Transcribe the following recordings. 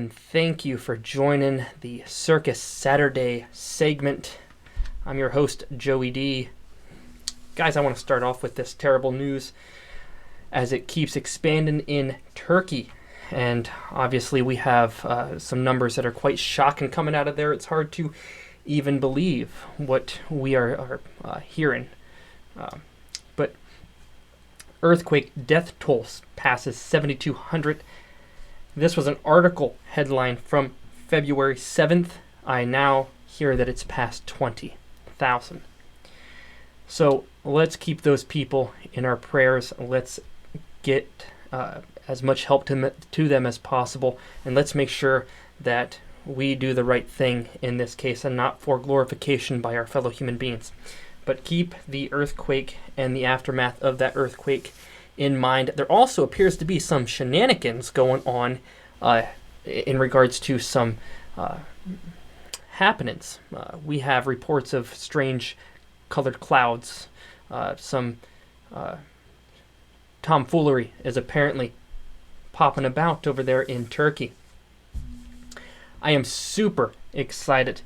And thank you for joining the Circus Saturday segment. I'm your host, Joey D. Guys, I want to start off with this terrible news as it keeps expanding in Turkey. And obviously we have some numbers that are quite shocking coming out of there. It's hard to even believe what we are hearing. But earthquake death toll passes 7,200. This was an article headline from February 7th. I now hear that it's past 20,000. So let's keep those people in our prayers. Let's get as much help to them as possible. And let's make sure that we do the right thing in this case and not for glorification by our fellow human beings. But keep the earthquake and the aftermath of that earthquake in mind. There also appears to be some shenanigans going on in regards to some happenings. We have reports of strange colored clouds. Some tomfoolery is apparently popping about over there in Turkey. I am super excited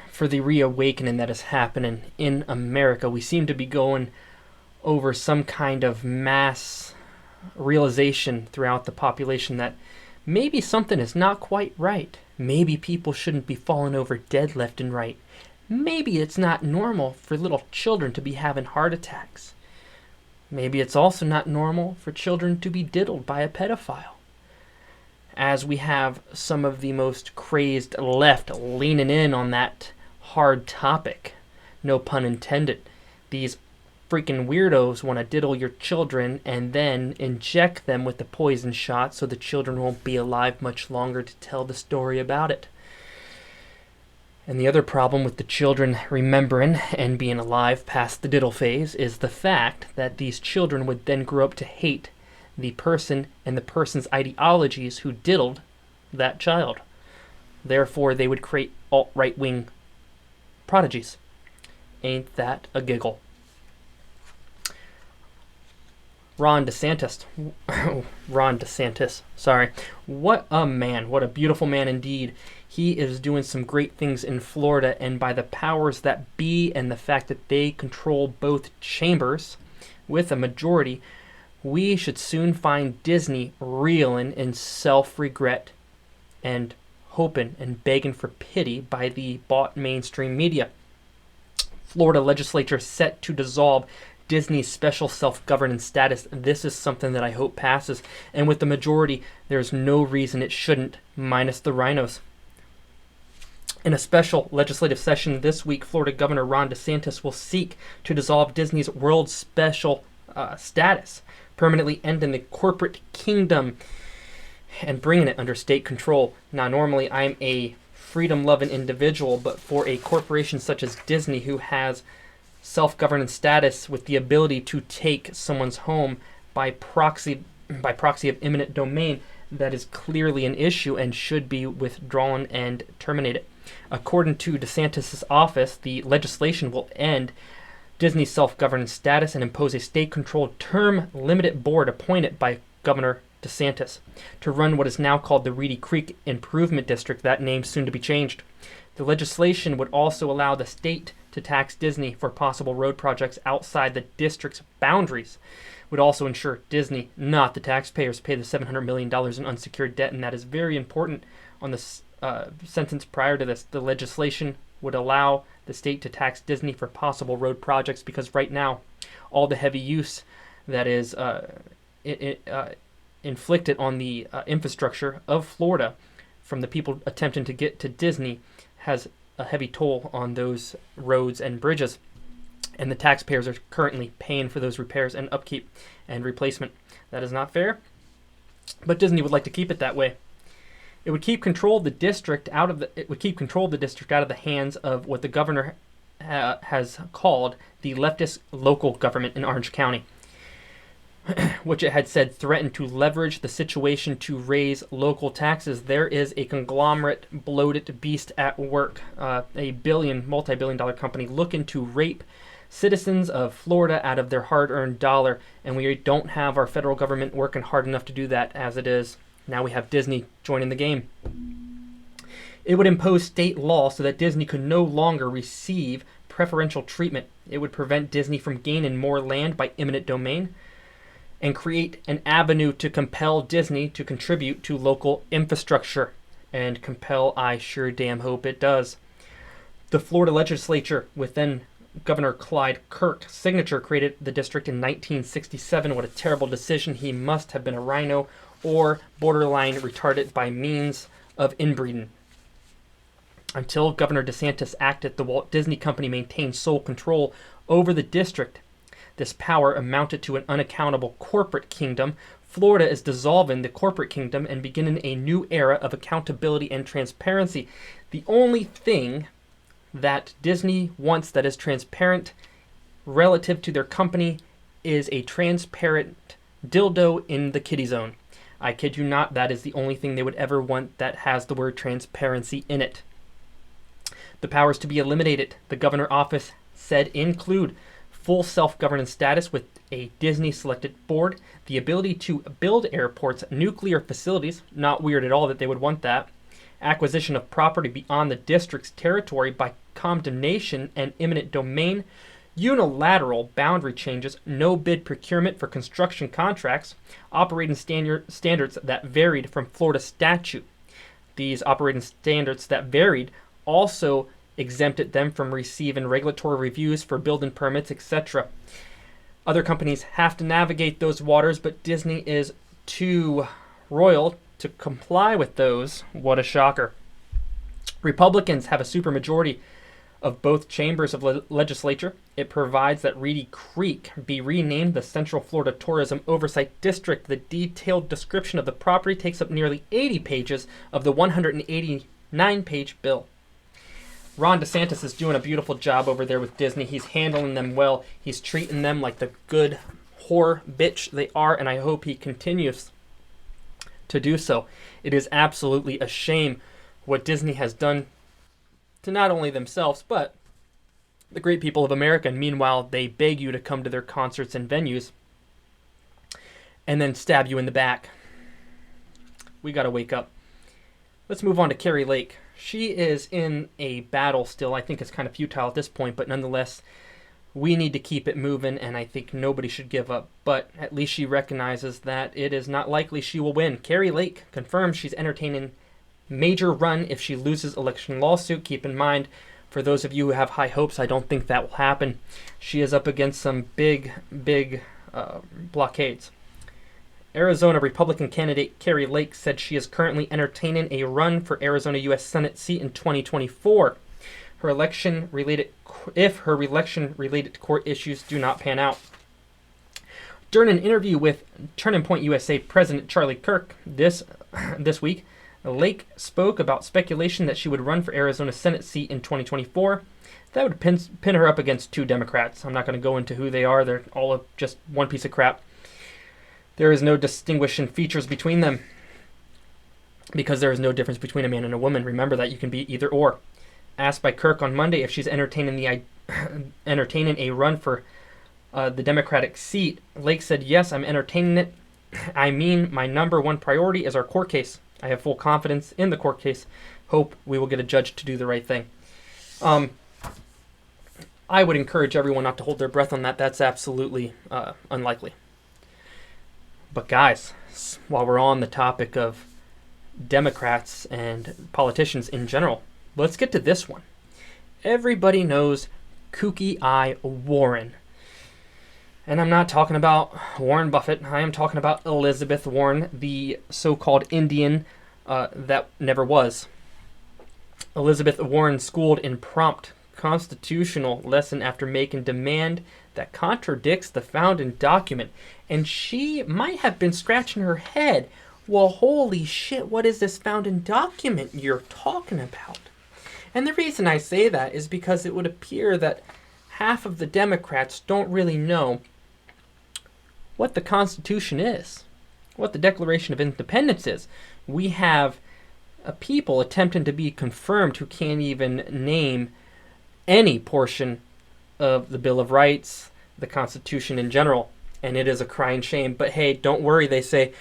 for the reawakening that is happening in America. We seem to be going over some kind of mass realization throughout the population that maybe something is not quite right. Maybe people shouldn't be falling over dead left and right. Maybe it's not normal for little children to be having heart attacks. Maybe it's also not normal for children to be diddled by a pedophile. As we have some of the most crazed left leaning in on that hard topic, no pun intended, these freaking weirdos want to diddle your children and then inject them with the poison shot so the children won't be alive much longer to tell the story about it. And the other problem with the children remembering and being alive past the diddle phase is the fact that these children would then grow up to hate the person and the person's ideologies who diddled that child. Therefore, they would create alt-right-wing prodigies. Ain't that a giggle? Ron DeSantis, sorry. What a man. What a beautiful man indeed. He is doing some great things in Florida, and by the powers that be and the fact that they control both chambers with a majority, we should soon find Disney reeling in self-regret and hoping and begging for pity by the bought mainstream media. Florida legislature set to dissolve Disney's special self-governance status. This is something that I hope passes. And with the majority, there's no reason it shouldn't, minus the rhinos. In a special legislative session this week, Florida Governor Ron DeSantis will seek to dissolve Disney's world special status, permanently ending the corporate kingdom and bringing it under state control. Now, normally I'm a freedom-loving individual, but for a corporation such as Disney, who has self-governance status with the ability to take someone's home by proxy of eminent domain, that is clearly an issue and should be withdrawn and terminated. According to DeSantis' office, the legislation will end Disney's self-governance status and impose a state-controlled term-limited board appointed by Governor DeSantis to run what is now called the Reedy Creek Improvement District, that name soon to be changed. The legislation would also allow the state to tax Disney for possible road projects outside the district's boundaries. Would also ensure Disney, not the taxpayers, pay the $700 million in unsecured debt, and that is very important. On the sentence prior to this, the legislation would allow the state to tax Disney for possible road projects, because right now, all the heavy use that is inflicted on the infrastructure of Florida from the people attempting to get to Disney has a heavy toll on those roads and bridges. And the taxpayers are currently paying for those repairs and upkeep and replacement. That is not fair, but Disney would like to keep it that way. It would keep control of the district out of the hands of what the governor has called the leftist local government in Orange County, which it had said threatened to leverage the situation to raise local taxes. There is a conglomerate, bloated beast at work, a multi-billion dollar company looking to rape citizens of Florida out of their hard-earned dollar, and we don't have our federal government working hard enough to do that as it is. Now we have Disney joining the game. It would impose state law so that Disney could no longer receive preferential treatment. It would prevent Disney from gaining more land by eminent domain and create an avenue to compel Disney to contribute to local infrastructure. And compel, I sure damn hope it does. The Florida legislature, with then Governor Clyde Kirk's signature, created the district in 1967. What a terrible decision. He must have been a rhino or borderline retarded by means of inbreeding. Until Governor DeSantis acted, the Walt Disney Company maintained sole control over the district. This power amounted to an unaccountable corporate kingdom. Florida is dissolving the corporate kingdom and beginning a new era of accountability and transparency. The only thing that Disney wants that is transparent relative to their company is a transparent dildo in the kiddie zone. I kid you not, that is the only thing they would ever want that has the word transparency in it. The powers to be eliminated, the governor office said, include full self-governance status with a Disney-selected board, the ability to build airports, nuclear facilities, not weird at all that they would want that, acquisition of property beyond the district's territory by condemnation and eminent domain, unilateral boundary changes, no bid procurement for construction contracts, operating standards that varied from Florida statute. These operating standards that varied also exempted them from receiving regulatory reviews for building permits, etc. Other companies have to navigate those waters, but Disney is too royal to comply with those. What a shocker. Republicans have a supermajority of both chambers of legislature. It provides that Reedy Creek be renamed the Central Florida Tourism Oversight District. The detailed description of the property takes up nearly 80 pages of the 189-page bill. Ron DeSantis is doing a beautiful job over there with Disney. He's handling them well. He's treating them like the good whore bitch they are, and I hope he continues to do so. It is absolutely a shame what Disney has done to not only themselves, but the great people of America. And meanwhile, they beg you to come to their concerts and venues and then stab you in the back. We got to wake up. Let's move on to Kari Lake. She is in a battle still. I think it's kind of futile at this point, but nonetheless, we need to keep it moving, and I think nobody should give up. But at least she recognizes that it is not likely she will win. Kari Lake confirms she's entertaining major run if she loses election lawsuit. Keep in mind, for those of you who have high hopes, I don't think that will happen. She is up against some big blockades. Arizona Republican candidate Kari Lake said she is currently entertaining a run for Arizona U.S. Senate seat in 2024. If her election-related court issues do not pan out. During an interview with Turning Point USA President Charlie Kirk this week, Lake spoke about speculation that she would run for Arizona Senate seat in 2024. That would pin her up against two Democrats. I'm not going to go into who they are. They're all just one piece of crap. There is no distinguishing features between them because there is no difference between a man and a woman. Remember that. You can be either or. Asked by Kirk on Monday if she's entertaining a run for the Democratic seat, Lake said, "Yes, I'm entertaining it. I mean, my number one priority is our court case. I have full confidence in the court case. Hope we will get a judge to do the right thing." I would encourage everyone not to hold their breath on that. That's absolutely unlikely. But guys, while we're on the topic of Democrats and politicians in general, let's get to this one. Everybody knows Kooky Eye Warren. And I'm not talking about Warren Buffett. I am talking about Elizabeth Warren, the so-called Indian that never was. Elizabeth Warren schooled in prompt constitutional lesson after making demand that contradicts the founding document. And she might have been scratching her head. Well, holy shit, what is this founding document you're talking about? And the reason I say that is because it would appear that half of the Democrats don't really know what the Constitution is, what the Declaration of Independence is. We have people attempting to be confirmed who can't even name any portion of the Bill of Rights, the Constitution in general, and it is a crying shame. But hey, don't worry, they say,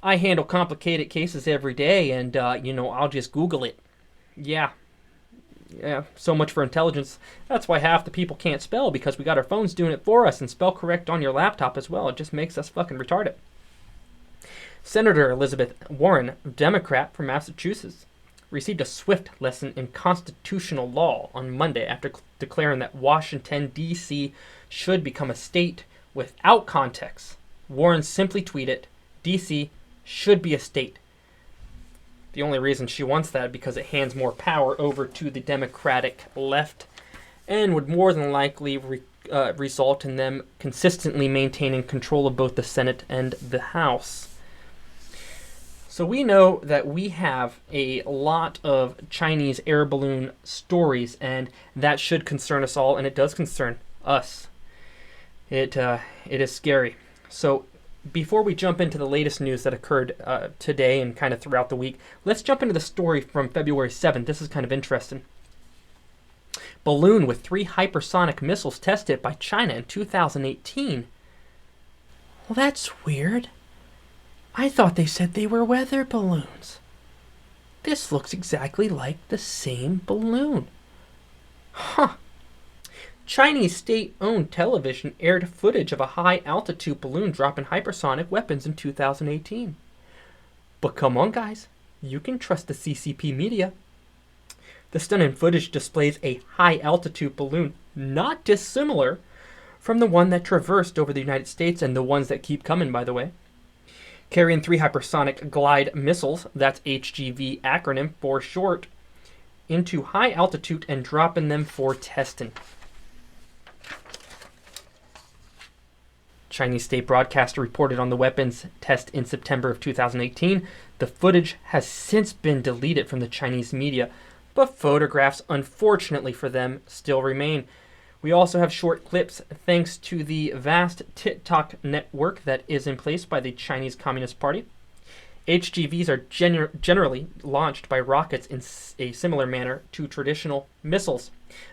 I handle complicated cases every day, and, I'll just Google it. Yeah, so much for intelligence. That's why half the people can't spell, because we got our phones doing it for us, and spell correct on your laptop as well. It just makes us fucking retarded. Senator Elizabeth Warren, Democrat from Massachusetts, received a swift lesson in constitutional law on Monday after declaring that Washington, D.C. should become a state without context. Warren simply tweeted, D.C. should be a state. The only reason she wants that is because it hands more power over to the Democratic left and would more than likely result in them consistently maintaining control of both the Senate and the House. So we know that we have a lot of Chinese air balloon stories, and that should concern us all, and it does concern us. It is scary. So before we jump into the latest news that occurred today and kind of throughout the week, let's jump into the story from February 7th. This is kind of interesting. Balloon with 3 hypersonic missiles tested by China in 2018. Well, that's weird. I thought they said they were weather balloons. This looks exactly like the same balloon. Huh. Chinese state-owned television aired footage of a high-altitude balloon dropping hypersonic weapons in 2018. But come on, guys. You can trust the CCP media. The stunning footage displays a high-altitude balloon not dissimilar from the one that traversed over the United States and the ones that keep coming, by the way. Carrying 3 hypersonic glide missiles, that's HGV acronym for short, into high altitude and dropping them for testing. Chinese state broadcaster reported on the weapons test in September of 2018. The footage has since been deleted from the Chinese media, but photographs, unfortunately for them, still remain. We also have short clips thanks to the vast TikTok network that is in place by the Chinese Communist Party. HGVs are generally launched by rockets in a similar manner to traditional missiles.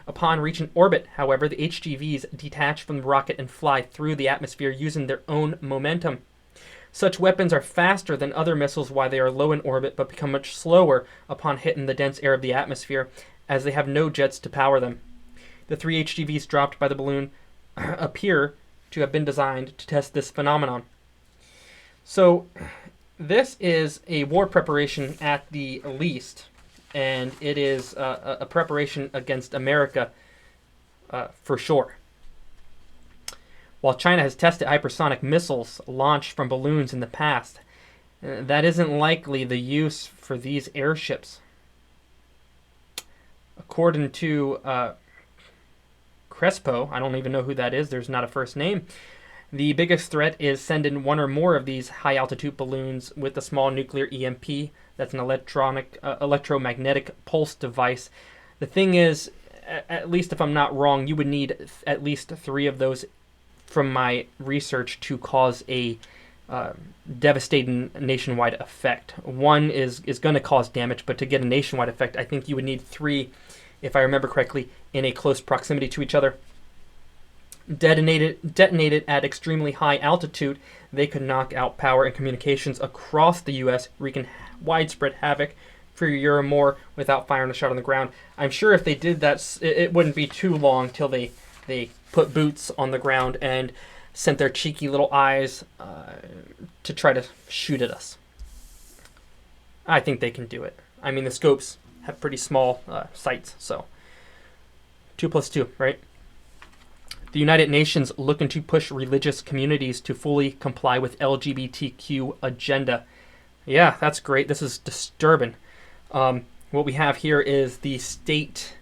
Upon reaching orbit, however, the HGVs detach from the rocket and fly through the atmosphere using their own momentum. Such weapons are faster than other missiles while they are low in orbit, but become much slower upon hitting the dense air of the atmosphere, as they have no jets to power them. The 3 HGVs dropped by the balloon appear to have been designed to test this phenomenon. So this is a war preparation at the least, and it is a preparation against America for sure. While China has tested hypersonic missiles launched from balloons in the past, that isn't likely the use for these airships. According to Crespo, I don't even know who that is, there's not a first name. The biggest threat is sending one or more of these high-altitude balloons with a small nuclear EMP. That's an electromagnetic pulse device. The thing is, at least if I'm not wrong, you would need at least 3 of those from my research to cause a devastating nationwide effect. One is going to cause damage, but to get a nationwide effect, I think you would need 3, if I remember correctly, in a close proximity to each other. Detonated at extremely high altitude, they could knock out power and communications across the U.S., wreaking widespread havoc for a year or more without firing a shot on the ground. I'm sure if they did that, it wouldn't be too long till they put boots on the ground and sent their cheeky little eyes to try to shoot at us. I think they can do it. I mean, the scopes have pretty small sights, so 2 + 2, right? The United Nations looking to push religious communities to fully comply with LGBTQ agenda. Yeah, that's great. This is disturbing. What we have here is the state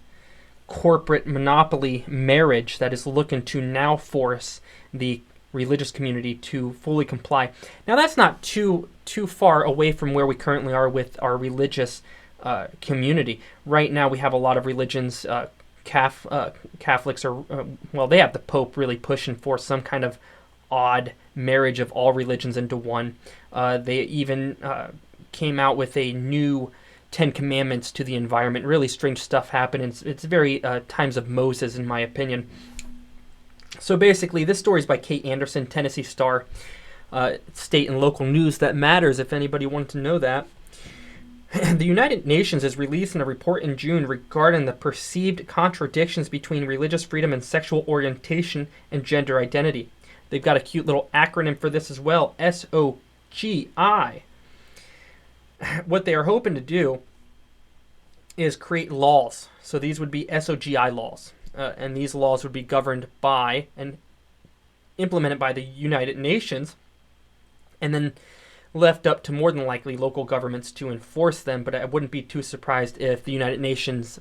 corporate monopoly marriage that is looking to now force the religious community to fully comply. Now that's not too far away from where we currently are with our religious community. Right now we have a lot of religions. Catholics are well, they have the Pope really pushing for some kind of odd marriage of all religions into one. They even came out with a new Ten Commandments to the environment. Really strange stuff happened. It's very times of Moses, in my opinion. So basically, this story is by Kate Anderson, Tennessee Star, state and local news that matters if anybody wanted to know that. The United Nations is releasing a report in June regarding the perceived contradictions between religious freedom and sexual orientation and gender identity. They've got a cute little acronym for this as well, SOGI. What they are hoping to do is create laws. So these would be SOGI laws. And these laws would be governed by and implemented by the United Nations, and then left up to more than likely local governments to enforce them. But I wouldn't be too surprised if the United Nations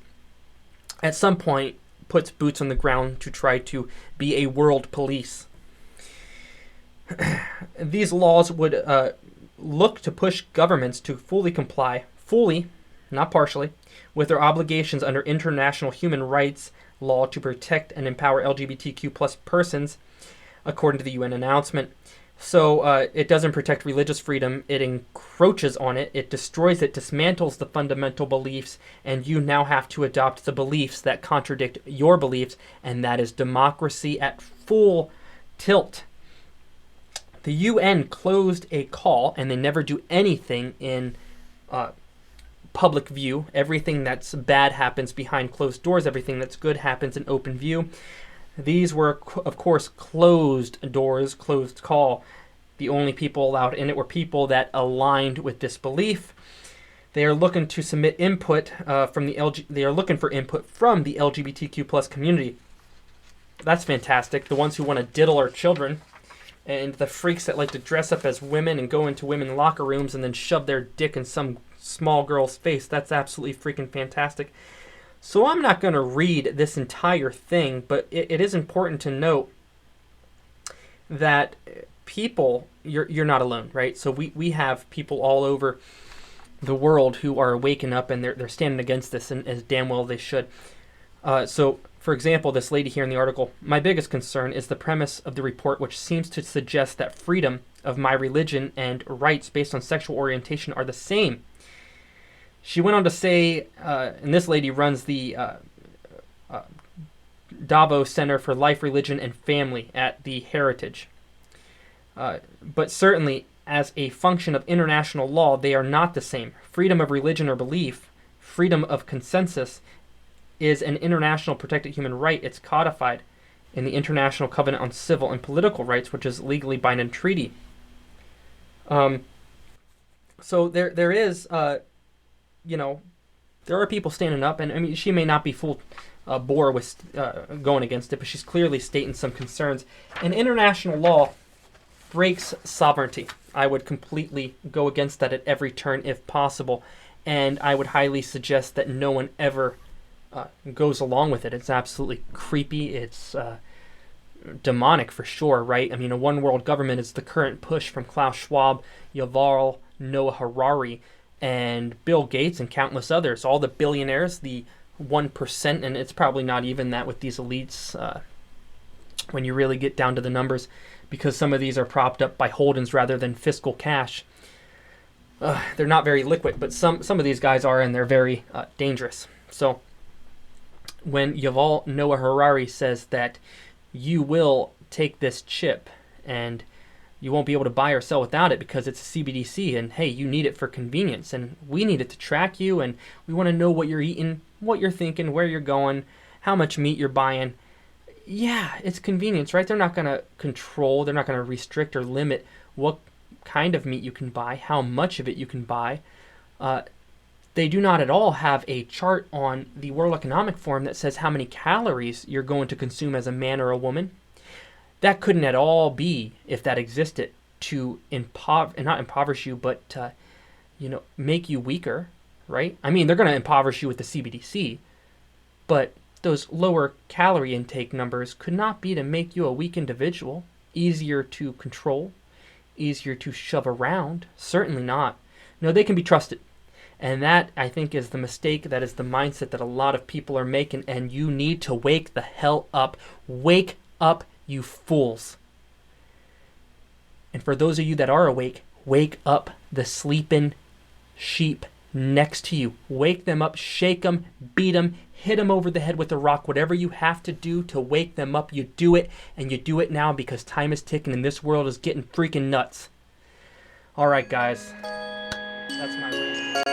at some point puts boots on the ground to try to be a world police. These laws would look to push governments to fully comply, not partially, with their obligations under international human rights law to protect and empower LGBTQ plus persons, according to the UN announcement. So it doesn't protect religious freedom, it encroaches on it, it destroys it, dismantles the fundamental beliefs, and you now have to adopt the beliefs that contradict your beliefs, and that is democracy at full tilt. The UN closed a call, and they never do anything in public view. Everything that's bad happens behind closed doors. Everything that's good happens in open view. These were, of course, closed doors, closed call. The only people allowed in it were people that aligned with this belief. They are looking to submit input They are looking for input from the LGBTQ plus community. That's fantastic. The ones who want to diddle our children, and the freaks that like to dress up as women and go into women locker rooms and then shove their dick in some small girl's face. That's absolutely freaking fantastic. So I'm not going to read this entire thing, but it is important to note that people, you're not alone, right? So we have people all over the world who are waking up and they're standing against this, and as damn well they should. So, for example, this lady here in the article, my biggest concern is the premise of the report, which seems to suggest that freedom of my religion and rights based on sexual orientation are the same. She went on to say, and this lady runs the Davos Center for Life, Religion, and Family at the Heritage. But certainly, as a function of international law, they are not the same. Freedom of religion or belief, freedom of consensus, is an international protected human right. It's codified in the International Covenant on Civil and Political Rights, which is legally binding treaty. So there is, there are people standing up, and I mean, she may not be full bore with going against it, but she's clearly stating some concerns. And international law breaks sovereignty. I would completely go against that at every turn if possible, and I would highly suggest that no one ever goes along with it. It's absolutely creepy. It's demonic for sure, right? I mean, a one world government is the current push from Klaus Schwab, Yuval Noah Harari, and Bill Gates and countless others. All the billionaires, the 1%, and it's probably not even that with these elites when you really get down to the numbers, because some of these are propped up by holdings rather than fiscal cash. They're not very liquid, but some of these guys are, and they're very dangerous. So when Yuval Noah Harari says that you will take this chip and you won't be able to buy or sell without it because it's a CBDC, and hey, you need it for convenience, and we need it to track you, and we want to know what you're eating, what you're thinking, where you're going, how much meat you're buying. Yeah, it's convenience, right? They're not going to control, they're not going to restrict or limit what kind of meat you can buy, how much of it you can buy. They do not at all have a chart on the World Economic Forum that says how many calories you're going to consume as a man or a woman. That couldn't at all be, if that existed, to not impoverish you, but make you weaker, right? I mean, they're going to impoverish you with the CBDC, but those lower calorie intake numbers could not be to make you a weak individual, easier to control, easier to shove around. Certainly not. No, they can be trusted. And that, I think, is the mistake. That is the mindset that a lot of people are making. And you need to wake the hell up. Wake up, you fools. And for those of you that are awake, wake up the sleeping sheep next to you. Wake them up, shake them, beat them, hit them over the head with a rock. Whatever you have to do to wake them up, you do it. And you do it now because time is ticking and this world is getting freaking nuts. All right, guys. That's my rant.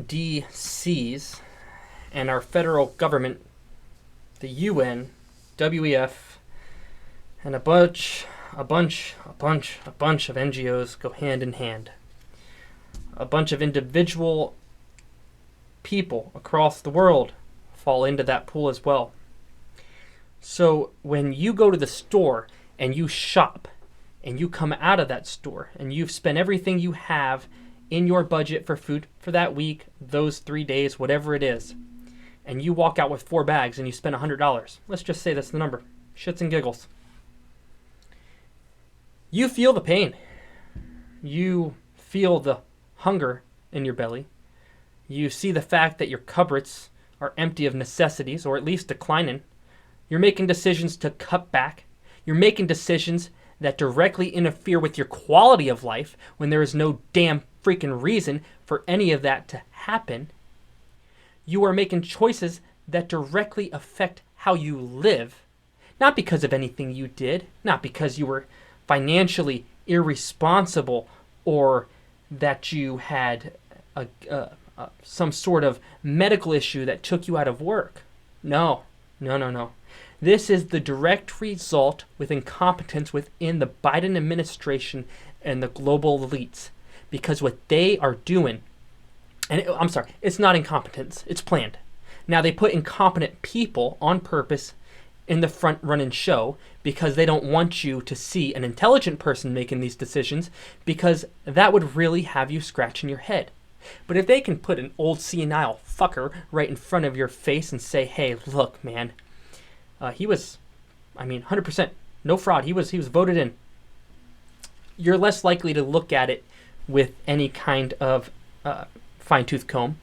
CBDCs and our federal government, the UN, WEF, and a bunch of NGOs go hand in hand. A bunch of individual people across the world fall into that pool as well. So when you go to the store and you shop and you come out of that store and you've spent everything you have in your budget for food for that week, those 3 days, whatever it is, and you walk out with 4 bags and you spend $100, let's just say that's the number, shits and giggles. You feel the pain. You feel the hunger in your belly. You see the fact that your cupboards are empty of necessities, or at least declining. You're making decisions to cut back. You're making decisions that directly interfere with your quality of life when there is no damn freaking reason for any of that to happen. You are making choices that directly affect how you live, not because of anything you did, not because you were financially irresponsible or that you had some sort of medical issue that took you out of work. No. This is the direct result with incompetence within the Biden administration and the global elites. Because what they are doing, it's not incompetence, it's planned. Now they put incompetent people on purpose in the front running show because they don't want you to see an intelligent person making these decisions, because that would really have you scratching your head. But if they can put an old senile fucker right in front of your face and say, hey, look, man, he was, 100%, no fraud, he was voted in, you're less likely to look at it with any kind of fine-tooth comb,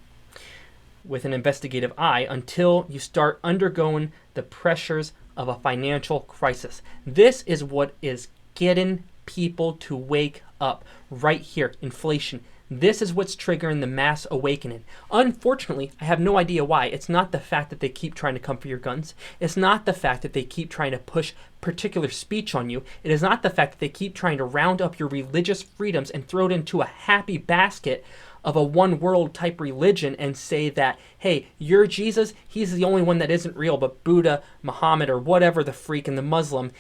with an investigative eye, until you start undergoing the pressures of a financial crisis. This is what is getting people to wake up right here. Inflation. This is what's triggering the mass awakening. Unfortunately, I have no idea why. It's not the fact that they keep trying to come for your guns. It's not the fact that they keep trying to push particular speech on you. It is not the fact that they keep trying to round up your religious freedoms and throw it into a happy basket of a one world type religion and say that, hey, your Jesus, he's the only one that isn't real, but Buddha, Muhammad, or whatever the freak, and the Muslim,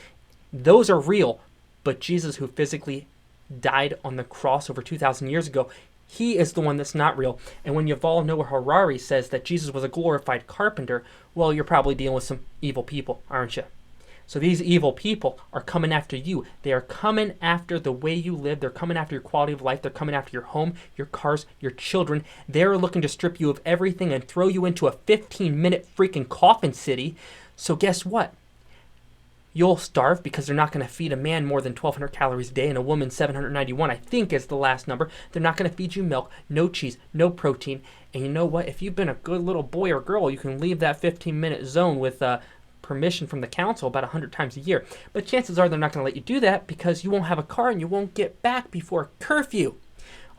those are real. But Jesus, who physically died on the cross over 2,000 years ago, he is the one that's not real. And when Yuval Noah Harari says that Jesus was a glorified carpenter, well, you're probably dealing with some evil people, aren't you? So these evil people are coming after you. They are coming after the way you live. They're coming after your quality of life. They're coming after your home, your cars, your children. They're looking to strip you of everything and throw you into a 15-minute freaking coffin city. So guess what? You'll starve because they're not going to feed a man more than 1,200 calories a day and a woman 791, I think is the last number. They're not going to feed you milk, no cheese, no protein. And you know what? If you've been a good little boy or girl, you can leave that 15-minute zone with permission from the council about 100 times a year. But chances are they're not going to let you do that because you won't have a car and you won't get back before curfew.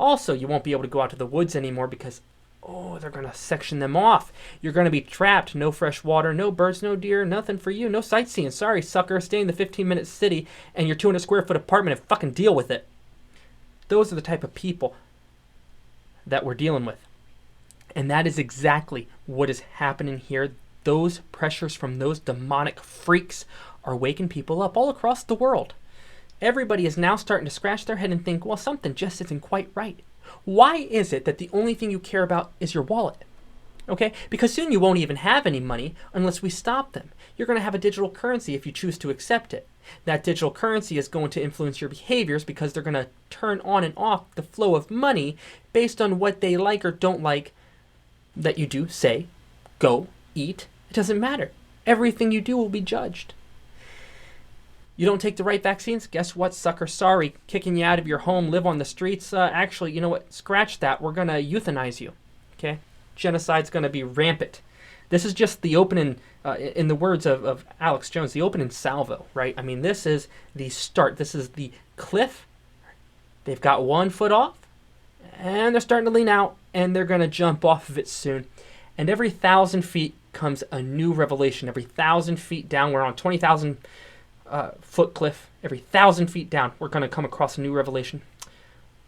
Also, you won't be able to go out to the woods anymore because, they're going to section them off. You're going to be trapped. No fresh water, no birds, no deer, nothing for you. No sightseeing. Sorry, sucker. Stay in the 15-minute city and your 200 square foot apartment and fucking deal with it. Those are the type of people that we're dealing with. And that is exactly what is happening here. Those pressures from those demonic freaks are waking people up all across the world. Everybody is now starting to scratch their head and think, well, something just isn't quite right. Why is it that the only thing you care about is your wallet? Okay? Because soon you won't even have any money unless we stop them. You're going to have a digital currency if you choose to accept it. That digital currency is going to influence your behaviors because they're going to turn on and off the flow of money based on what they like or don't like that you do, say, go, eat. It doesn't matter. Everything you do will be judged. You don't take the right vaccines? Guess what, sucker? Sorry, kicking you out of your home, live on the streets. Actually, you know what? Scratch that. We're going to euthanize you. Okay? Genocide's going to be rampant. This is just the opening, in the words of Alex Jones, the opening salvo, right? I mean, this is the start. This is the cliff. They've got 1 foot off, and they're starting to lean out, and they're going to jump off of it soon. And every 1,000 feet comes a new revelation. Every 1,000 feet down, we're on 20,000 foot cliff. Every 1,000 feet down, we're going to come across a new revelation.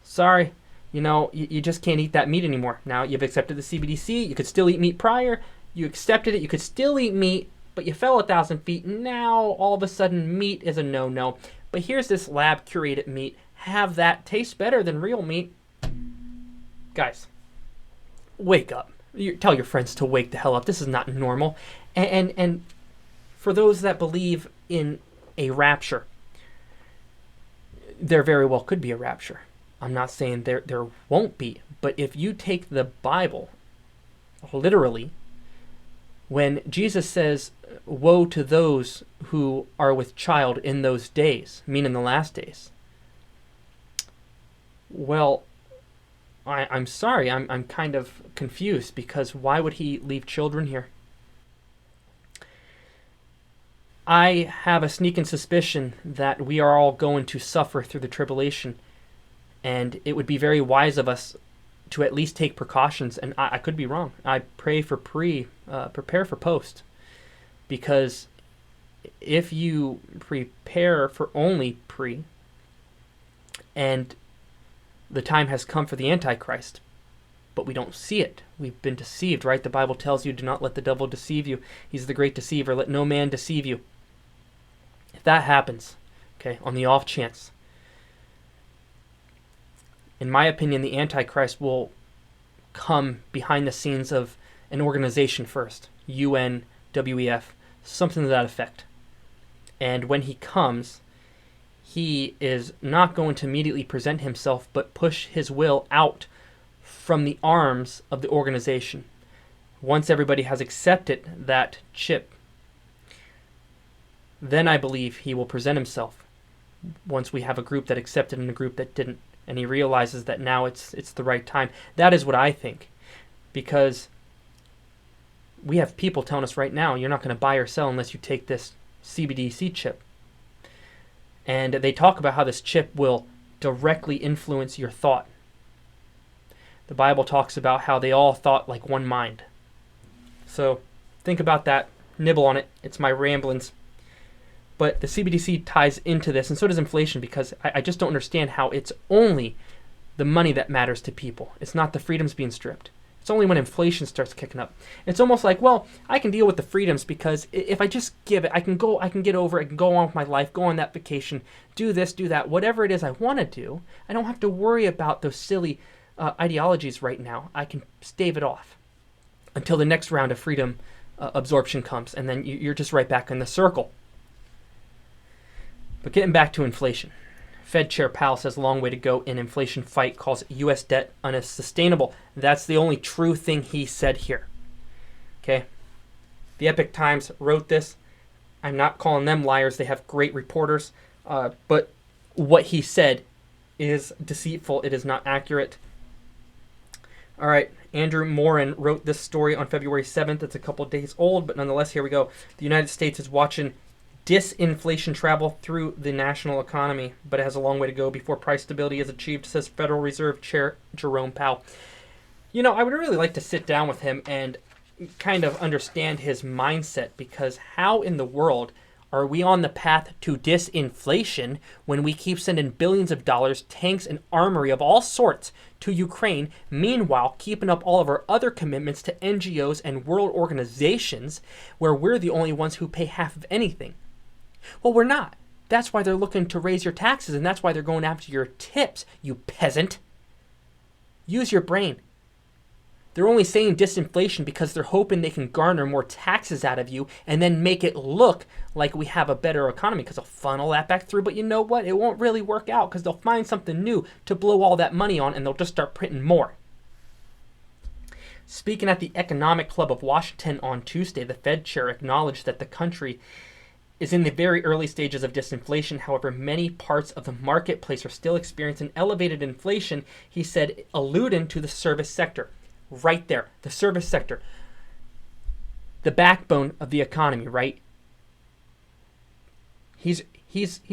Sorry, you just can't eat that meat anymore. Now, you've accepted the CBDC. You could still eat meat prior. You accepted it. You could still eat meat, but you fell 1,000 feet. Now, all of a sudden, meat is a no-no. But here's this lab-curated meat. Have that. Taste better than real meat. Guys, wake up. Tell your friends to wake the hell up. This is not normal. And for those that believe in a rapture, there very well could be a rapture. I'm not saying there won't be. But if you take the Bible literally, when Jesus says, woe to those who are with child in those days, meaning the last days, well, I'm sorry, I'm kind of confused, because why would he leave children here? I have a sneaking suspicion that we are all going to suffer through the tribulation, and it would be very wise of us to at least take precautions, and I could be wrong. I pray for prepare for post, because if you prepare for only pre, and the time has come for the Antichrist, but we don't see it. We've been deceived, right? The Bible tells you, do not let the devil deceive you. He's the great deceiver. Let no man deceive you. If that happens, okay, on the off chance, in my opinion, the Antichrist will come behind the scenes of an organization first, UN, WEF, something to that effect. And when he comes, he is not going to immediately present himself, but push his will out from the arms of the organization. Once everybody has accepted that chip, then I believe he will present himself. Once we have a group that accepted and a group that didn't, and he realizes that now it's the right time. That is what I think, because we have people telling us right now, you're not going to buy or sell unless you take this CBDC chip. And they talk about how this chip will directly influence your thought. The Bible talks about how they all thought like one mind. So think about that, nibble on it. It's my ramblings. But the CBDC ties into this, and so does inflation, because I just don't understand how it's only the money that matters to people. It's not the freedoms being stripped. It's only when inflation starts kicking up. It's almost like, well, I can deal with the freedoms because if I just give it, I can get over it, I can go on with my life, go on that vacation, do this, do that, whatever it is I want to do. I don't have to worry about those silly ideologies right now. I can stave it off until the next round of freedom absorption comes, and then you're just right back in the circle. But getting back to inflation. Fed Chair Powell says a long way to go in inflation fight, calls U.S. debt unsustainable. That's the only true thing he said here. Okay? The Epoch Times wrote this. I'm not calling them liars. They have great reporters. But what he said is deceitful. It is not accurate. All right. Andrew Morin wrote this story on February 7th. It's a couple days old, but nonetheless, here we go. The United States is watching disinflation travel through the national economy, but it has a long way to go before price stability is achieved, says Federal Reserve Chair Jerome Powell. You know, I would really like to sit down with him and kind of understand his mindset, because how in the world are we on the path to disinflation when we keep sending billions of dollars, tanks, and armory of all sorts to Ukraine, meanwhile keeping up all of our other commitments to NGOs and world organizations where we're the only ones who pay half of anything? Well, we're not. That's why they're looking to raise your taxes, and that's why they're going after your tips, you peasant. Use your brain. They're only saying disinflation because they're hoping they can garner more taxes out of you and then make it look like we have a better economy, because they'll funnel that back through. But you know what? It won't really work out, because they'll find something new to blow all that money on, and they'll just start printing more. Speaking at the Economic Club of Washington on Tuesday, the Fed chair acknowledged that the country is in the very early stages of disinflation. However, many parts of the marketplace are still experiencing elevated inflation, he said, alluding to the service sector. Right there, the service sector, the backbone of the economy, right? He's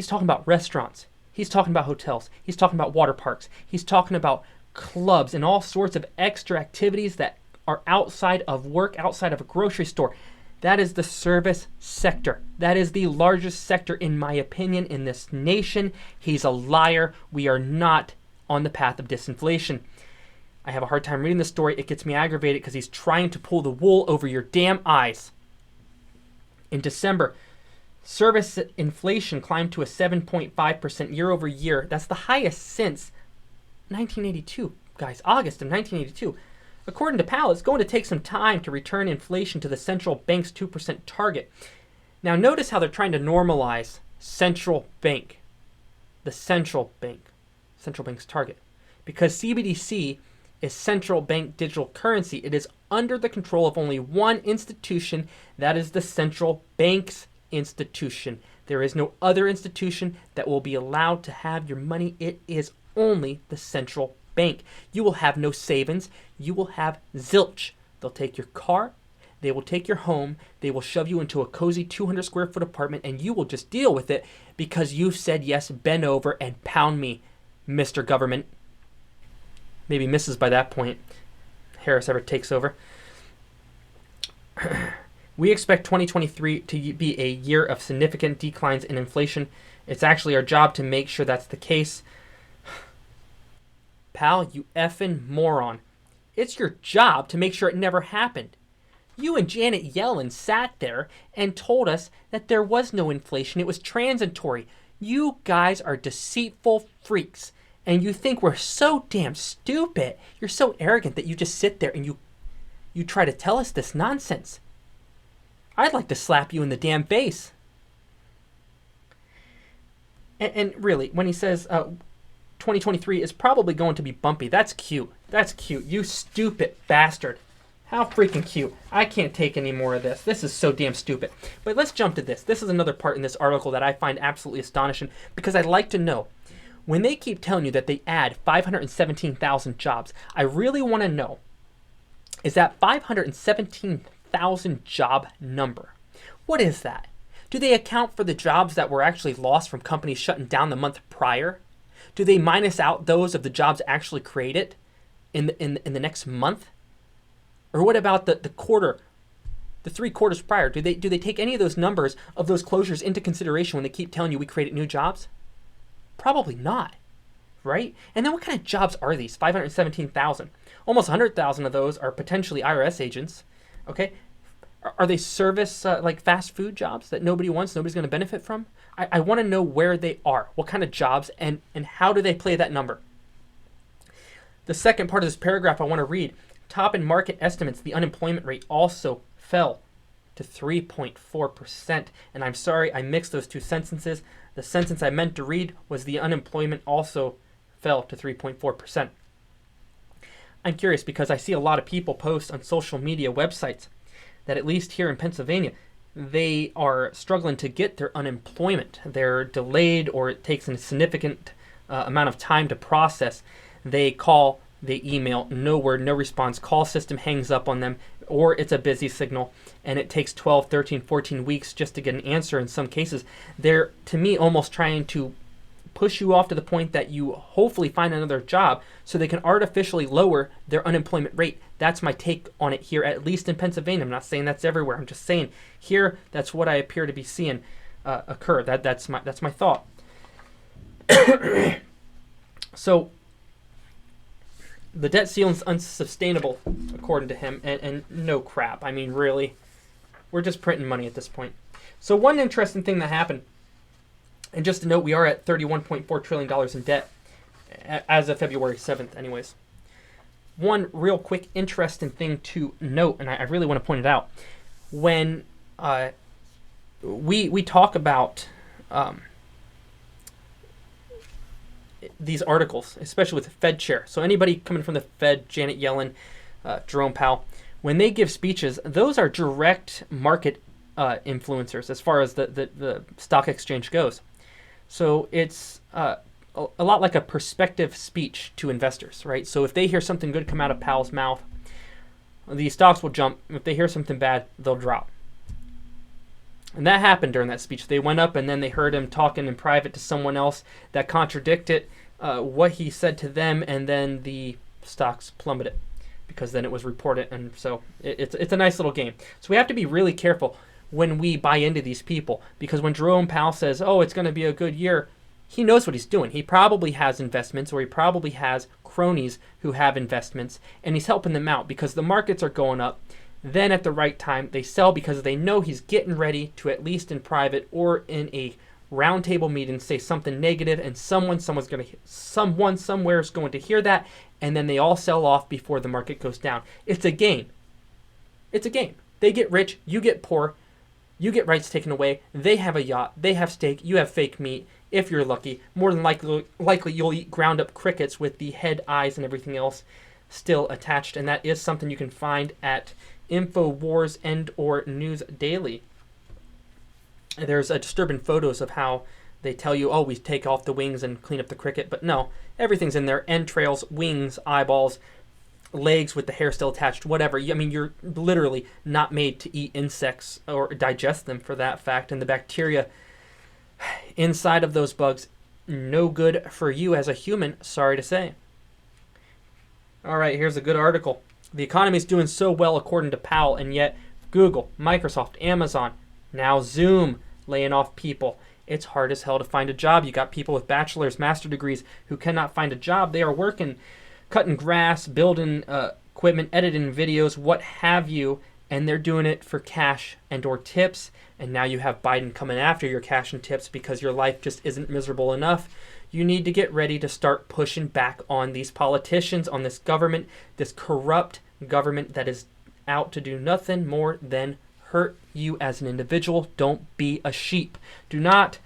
talking about restaurants. He's talking about hotels. He's talking about water parks. He's talking about clubs and all sorts of extra activities that are outside of work, outside of a grocery store. That is the service sector. That is the largest sector, in my opinion, in this nation. He's a liar. We are not on the path of disinflation. I have a hard time reading this story. It gets me aggravated because he's trying to pull the wool over your damn eyes. In December, service inflation climbed to a 7.5% year over year. That's the highest since 1982, guys, August of 1982. According to Powell, it's going to take some time to return inflation to the central bank's 2% target. Now, notice how they're trying to normalize central bank, the central bank's target, because CBDC is central bank digital currency. It is under the control of only one institution, that is the central bank's institution. There is no other institution that will be allowed to have your money. It is only the central bank. You will have no savings. You will have zilch. They'll take your car. They will take your home. They will shove you into a cozy 200 square foot apartment, and you will just deal with it because you said yes, bend over and pound me, Mr. Government. Maybe Mrs. by that point. Harris ever takes over. We expect 2023 to be a year of significant declines in inflation. It's actually our job to make sure that's the case. Pal, you effing moron. It's your job to make sure it never happened. You and Janet Yellen sat there and told us that there was no inflation. It was transitory. You guys are deceitful freaks. And you think we're so damn stupid. You're so arrogant that you just sit there and you try to tell us this nonsense. I'd like to slap you in the damn face. And really, when he says 2023 is probably going to be bumpy, that's cute. That's cute. You stupid bastard. How freaking cute. I can't take any more of this. This is so damn stupid. But let's jump to this. This is another part in this article that I find absolutely astonishing, because I'd like to know, when they keep telling you that they add 517,000 jobs, I really want to know, is that 517,000 job number, what is that? Do they account for the jobs that were actually lost from companies shutting down the month prior? Do they minus out those of the jobs actually created in the next month? Or what about the quarter, the 3 quarters prior? Do they take any of those numbers of those closures into consideration when they keep telling you we created new jobs? Probably not, right? And then what kind of jobs are these? 517,000. Almost 100,000 of those are potentially IRS agents, okay? Are they service, like fast food jobs that nobody wants, nobody's going to benefit from? I want to know where they are, what kind of jobs, and how do they play that number? The second part of this paragraph I want to read, top in market estimates, the unemployment rate also fell to 3.4%. And I'm sorry, I mixed those two sentences. The sentence I meant to read was the unemployment also fell to 3.4%. I'm curious because I see a lot of people post on social media websites that at least here in Pennsylvania, they are struggling to get their unemployment. They're delayed, or it takes a significant amount of time to process. They call, they email, no word, no response. Call system hangs up on them, or it's a busy signal, and it takes 12, 13, 14 weeks just to get an answer in some cases. They're, to me, almost trying to push you off to the point that you hopefully find another job so they can artificially lower their unemployment rate. That's my take on it here, at least in Pennsylvania. I'm not saying that's everywhere. I'm just saying here, that's what I appear to be seeing occur. That's my thought. So the debt ceiling is unsustainable, according to him, and no crap. I mean, really, we're just printing money at this point. So one interesting thing that happened, and just to note, we are at $31.4 trillion in debt as of February 7th anyways. One real quick interesting thing to note, and I really want to point it out, when we talk about these articles, especially with the Fed chair. So anybody coming from the Fed, Janet Yellen, Jerome Powell, when they give speeches, those are direct market influencers as far as the stock exchange goes. So it's a lot like a perspective speech to investors, right? So if they hear something good come out of Powell's mouth, the stocks will jump. If they hear something bad, they'll drop. And that happened during that speech. They went up and then they heard him talking in private to someone else that contradicted what he said to them, and then the stocks plummeted because then it was reported. And so it's a nice little game. So we have to be really careful when we buy into these people, because when Jerome Powell says, oh, it's going to be a good year, he knows what he's doing. He probably has investments, or he probably has cronies who have investments, and he's helping them out because the markets are going up. Then at the right time, they sell because they know he's getting ready to, at least in private or in a roundtable meeting, say something negative, and someone somewhere is going to hear that, and then they all sell off before the market goes down. It's a game. It's a game. They get rich, you get poor, you get rights taken away. They have a yacht, they have steak, you have fake meat. If you're lucky, more than likely you'll eat ground up crickets with the head, eyes, and everything else still attached, and that is something you can find at InfoWars and or News Daily. There's disturbing photos of how they tell you, oh, we take off the wings and clean up the cricket, but no, everything's in there: entrails, wings, eyeballs, legs with the hair still attached, whatever. I mean, you're literally not made to eat insects or digest them, for that fact, and the bacteria inside of those bugs, no good for you as a human, sorry to say. All right, here's a good article. The economy is doing so well according to Powell, and yet Google, Microsoft, Amazon, now Zoom laying off people. It's hard as hell to find a job. You got people with bachelor's, master degrees who cannot find a job. They are working, cutting grass, building equipment, editing videos, what have you, and they're doing it for cash and or tips. And now you have Biden coming after your cash and tips because your life just isn't miserable enough. You need to get ready to start pushing back on these politicians, on this government, this corrupt government that is out to do nothing more than hurt you as an individual. Don't be a sheep. Do not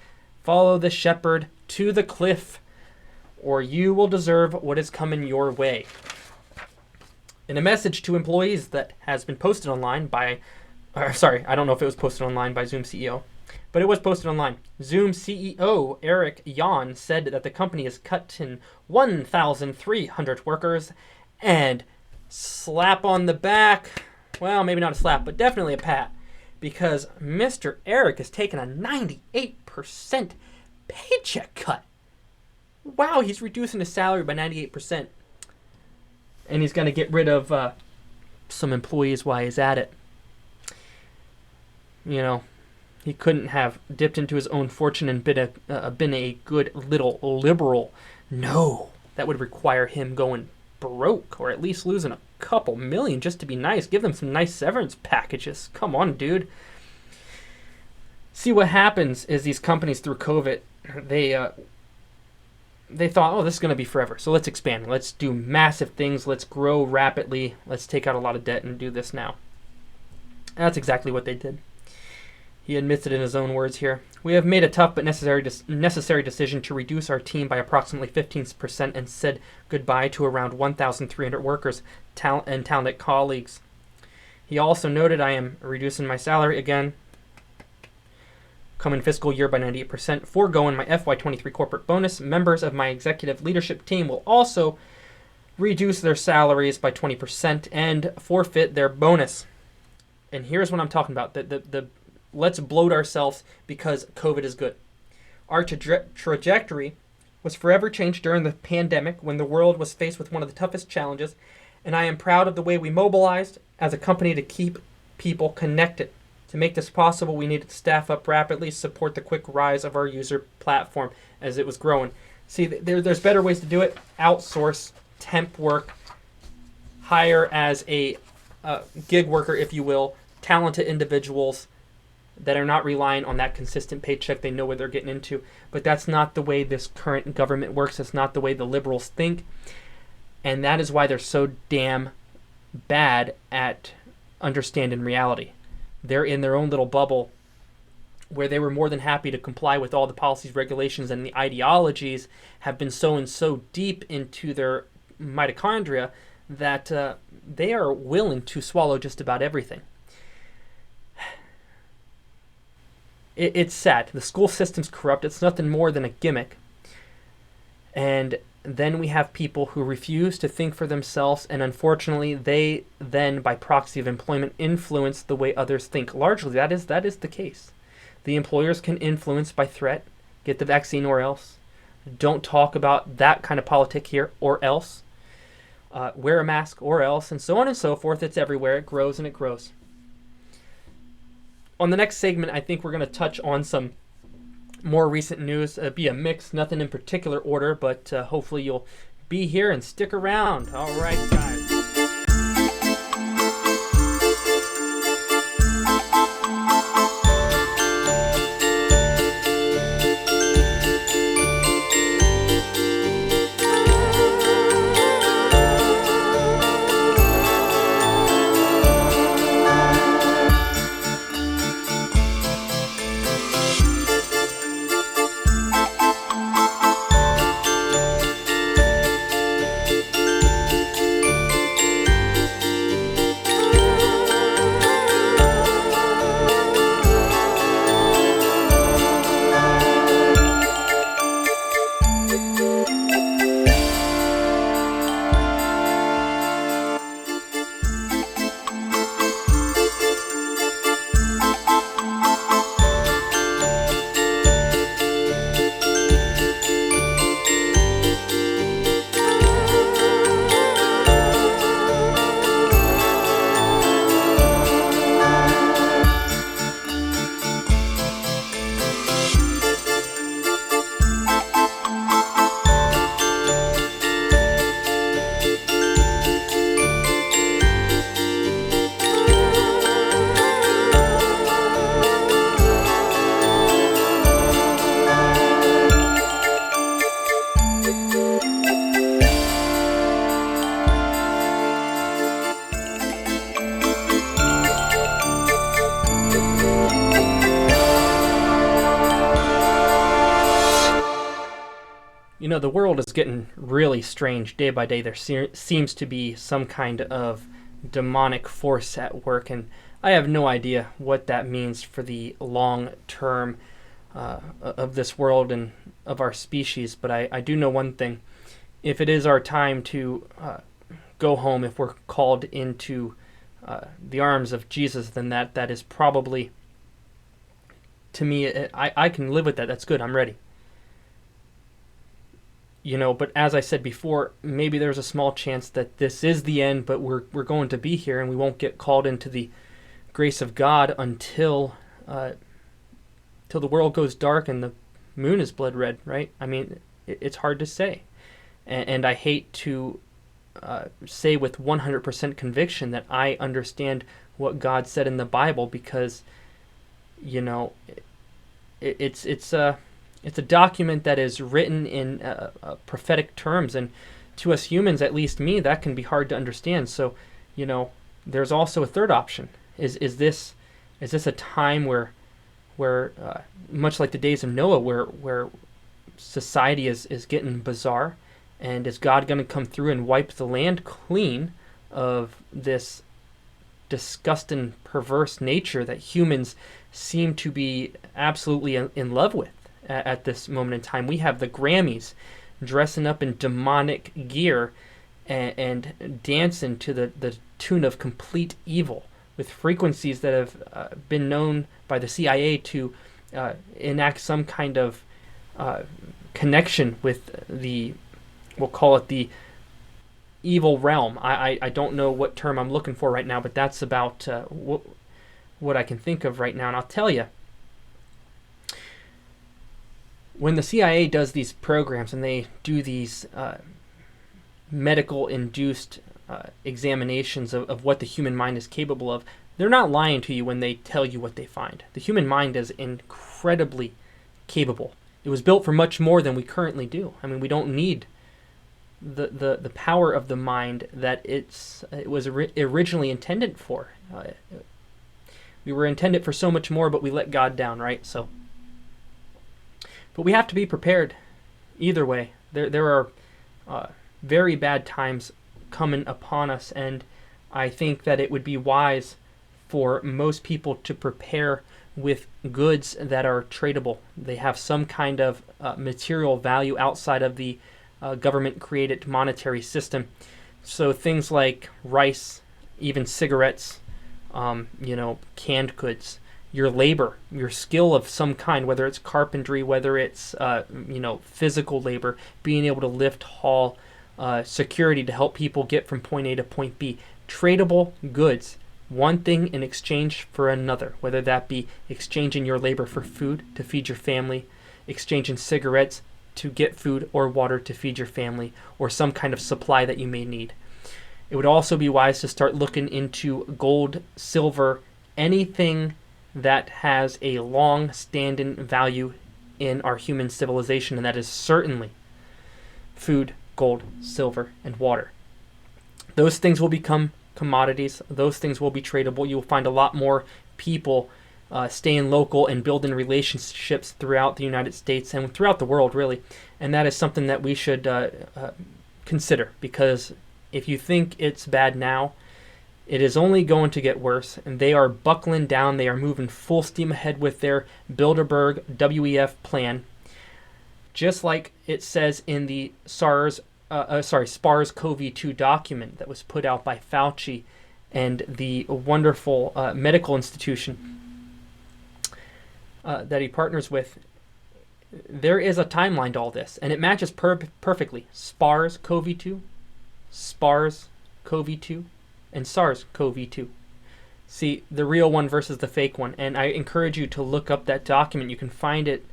follow the shepherd to the cliff, or you will deserve what is coming your way. In a message to employees that has been posted online by, I don't know if it was posted online by Zoom CEO, but it was posted online. Zoom CEO Eric Yuan said that the company has cut in 1,300 workers, and slap on the back, well, maybe not a slap, but definitely a pat, because Mr. Eric has taken a 98% paycheck cut. Wow, he's reducing his salary by 98%. And he's going to get rid of some employees while he's at it. You know, he couldn't have dipped into his own fortune and been a good little liberal. No, that would require him going broke, or at least losing a couple million just to be nice. Give them some nice severance packages. Come on, dude. See, what happens is these companies through COVID, they thought, oh, this is going to be forever, so let's expand. Let's do massive things. Let's grow rapidly. Let's take out a lot of debt and do this now. That's exactly what they did. He admits it in his own words here. We have made a tough but necessary decision to reduce our team by approximately 15% and said goodbye to around 1,300 workers and talented colleagues. He also noted, I am reducing my salary again, coming fiscal year by 98%, foregoing my FY23 corporate bonus. Members of my executive leadership team will also reduce their salaries by 20% and forfeit their bonus. And here's what I'm talking about. The let's bloat ourselves because COVID is good. Our trajectory was forever changed during the pandemic when the world was faced with one of the toughest challenges, and I am proud of the way we mobilized as a company to keep people connected. To make this possible, we needed to staff up rapidly, support the quick rise of our user platform as it was growing. See, there's better ways to do it. Outsource, temp work, hire as a gig worker, if you will, talented individuals that are not relying on that consistent paycheck. They know what they're getting into. But that's not the way this current government works. That's not the way the liberals think. And that is why they're so damn bad at understanding reality. They're in their own little bubble where they were more than happy to comply with all the policies, regulations, and the ideologies have been sown so deep into their mitochondria that they are willing to swallow just about everything. It's sad. The school system's corrupt. It's nothing more than a gimmick. And then we have people who refuse to think for themselves, and unfortunately, they then, by proxy of employment, influence the way others think. Largely, that is the case. The employers can influence by threat, get the vaccine or else. Don't talk about that kind of politic here or else. Wear a mask or else, and so on and so forth. It's everywhere. It grows and it grows. On the next segment, I think we're going to touch on some more recent news. Be a mix, nothing in particular order, but hopefully you'll be here and stick around. All right, guys. You know, the world is getting really strange day by day. There seems to be some kind of demonic force at work, and I have no idea what that means for the long term of this world and of our species. But I do know one thing. If it is our time to go home, if we're called into the arms of Jesus, then that is probably, to me, I can live with that. That's good. I'm ready. You know, but as I said before, maybe there's a small chance that this is the end, but we're going to be here and we won't get called into the grace of God until till the world goes dark and the moon is blood red, right? I mean, it's hard to say. And I hate to say with 100% conviction that I understand what God said in the Bible because, you know, it's a document that is written in prophetic terms, and to us humans, at least me, that can be hard to understand. So, you know, there's also a third option, Is this a time where much like the days of Noah, where society is getting bizarre, and is God going to come through and wipe the land clean of this disgusting, perverse nature that humans seem to be absolutely in love with at this moment in time? We have the Grammys dressing up in demonic gear and dancing to the tune of complete evil, with frequencies that have been known by the CIA to enact some kind of connection with we'll call it the evil realm. I don't know what term I'm looking for right now, but that's about what I can think of right now. And I'll tell you, when the CIA does these programs and they do these medical-induced examinations of what the human mind is capable of, they're not lying to you when they tell you what they find. The human mind is incredibly capable. It was built for much more than we currently do. I mean, we don't need the power of the mind that it was originally intended for. We were intended for so much more, but we let God down, right? But we have to be prepared either way. There are very bad times coming upon us, and I think that it would be wise for most people to prepare with goods that are tradable. They have some kind of material value outside of the government-created monetary system. So things like rice, even cigarettes, canned goods, your labor, your skill of some kind, whether it's carpentry, whether it's physical labor, being able to lift, haul, security to help people get from point A to point B. Tradable goods, one thing in exchange for another, whether that be exchanging your labor for food to feed your family, exchanging cigarettes to get food or water to feed your family, or some kind of supply that you may need. It would also be wise to start looking into gold, silver, anything that has a long-standing value in our human civilization, and that is certainly food, gold, silver, and water. Those things will become commodities. Those things will be tradable. You'll find a lot more people staying local and building relationships throughout the United States and throughout the world, really. And that is something that we should consider, because if you think it's bad now, it is only going to get worse, and they are buckling down. They are moving full steam ahead with their Bilderberg WEF plan, just like it says in the SARS-CoV-2 document that was put out by Fauci and the wonderful medical institution that he partners with. There is a timeline to all this, and it matches perfectly. SARS-CoV-2, SARS-CoV-2, and SARS-CoV-2. See, the real one versus the fake one. And I encourage you to look up that document. You can find it.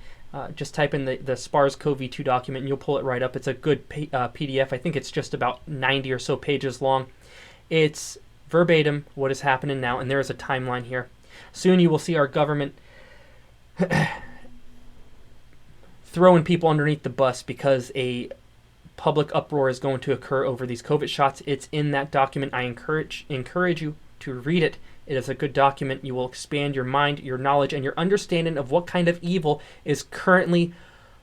Just type in the SARS-CoV-2 document, and you'll pull it right up. It's a good PDF. I think it's just about 90 or so pages long. It's verbatim what is happening now, and there is a timeline here. Soon you will see our government throwing people underneath the bus because a public uproar is going to occur over these COVID shots. It's in that document. I encourage you to read it. It is a good document. You will expand your mind, your knowledge, and your understanding of what kind of evil is currently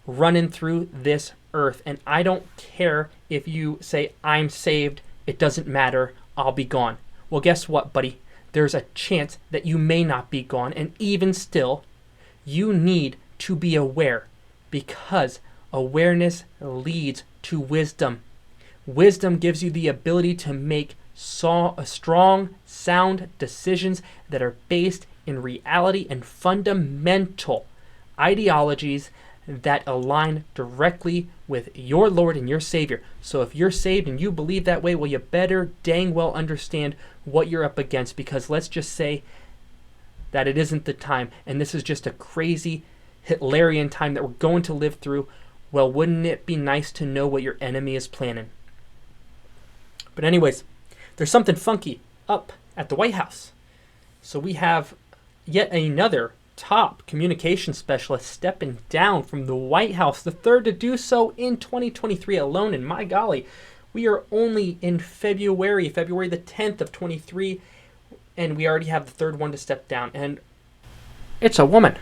running through this earth. And I don't care if you say, I'm saved, it doesn't matter, I'll be gone. Well, guess what, buddy? There's a chance that you may not be gone, and even still, you need to be aware, because awareness leads to wisdom. Wisdom gives you the ability to make strong, sound decisions that are based in reality and fundamental ideologies that align directly with your Lord and your Savior. So if you're saved and you believe that way, well, you better dang well understand what you're up against, because let's just say that it isn't the time, and this is just a crazy Hitlerian time that we're going to live through. Well, wouldn't it be nice to know what your enemy is planning? But anyways, there's something funky up at the White House. So we have yet another top communication specialist stepping down from the White House, the third to do so in 2023 alone. And my golly, we are only in February the 10th of 23, and we already have the third one to step down, and it's a woman.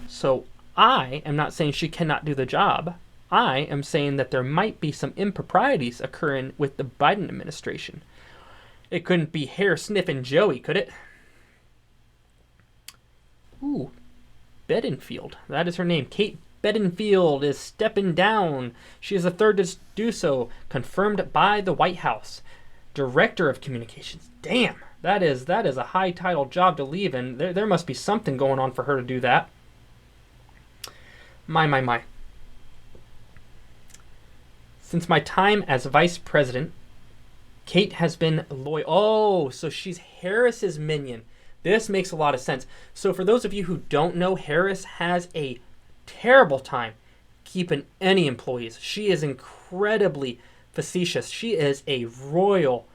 So I am not saying she cannot do the job. I am saying that there might be some improprieties occurring with the Biden administration. It couldn't be hair sniffing Joey, could it? Ooh, Bedingfield. That is her name. Kate Bedingfield is stepping down. She is the third to do so, confirmed by the White House. Director of Communications. Damn, that is a high title job to leave, and there must be something going on for her to do that. My. Since my time as vice president, Kate has been loyal. Oh, so she's Harris's minion. This makes a lot of sense. So for those of you who don't know, Harris has a terrible time keeping any employees. She is incredibly facetious. She is a royal.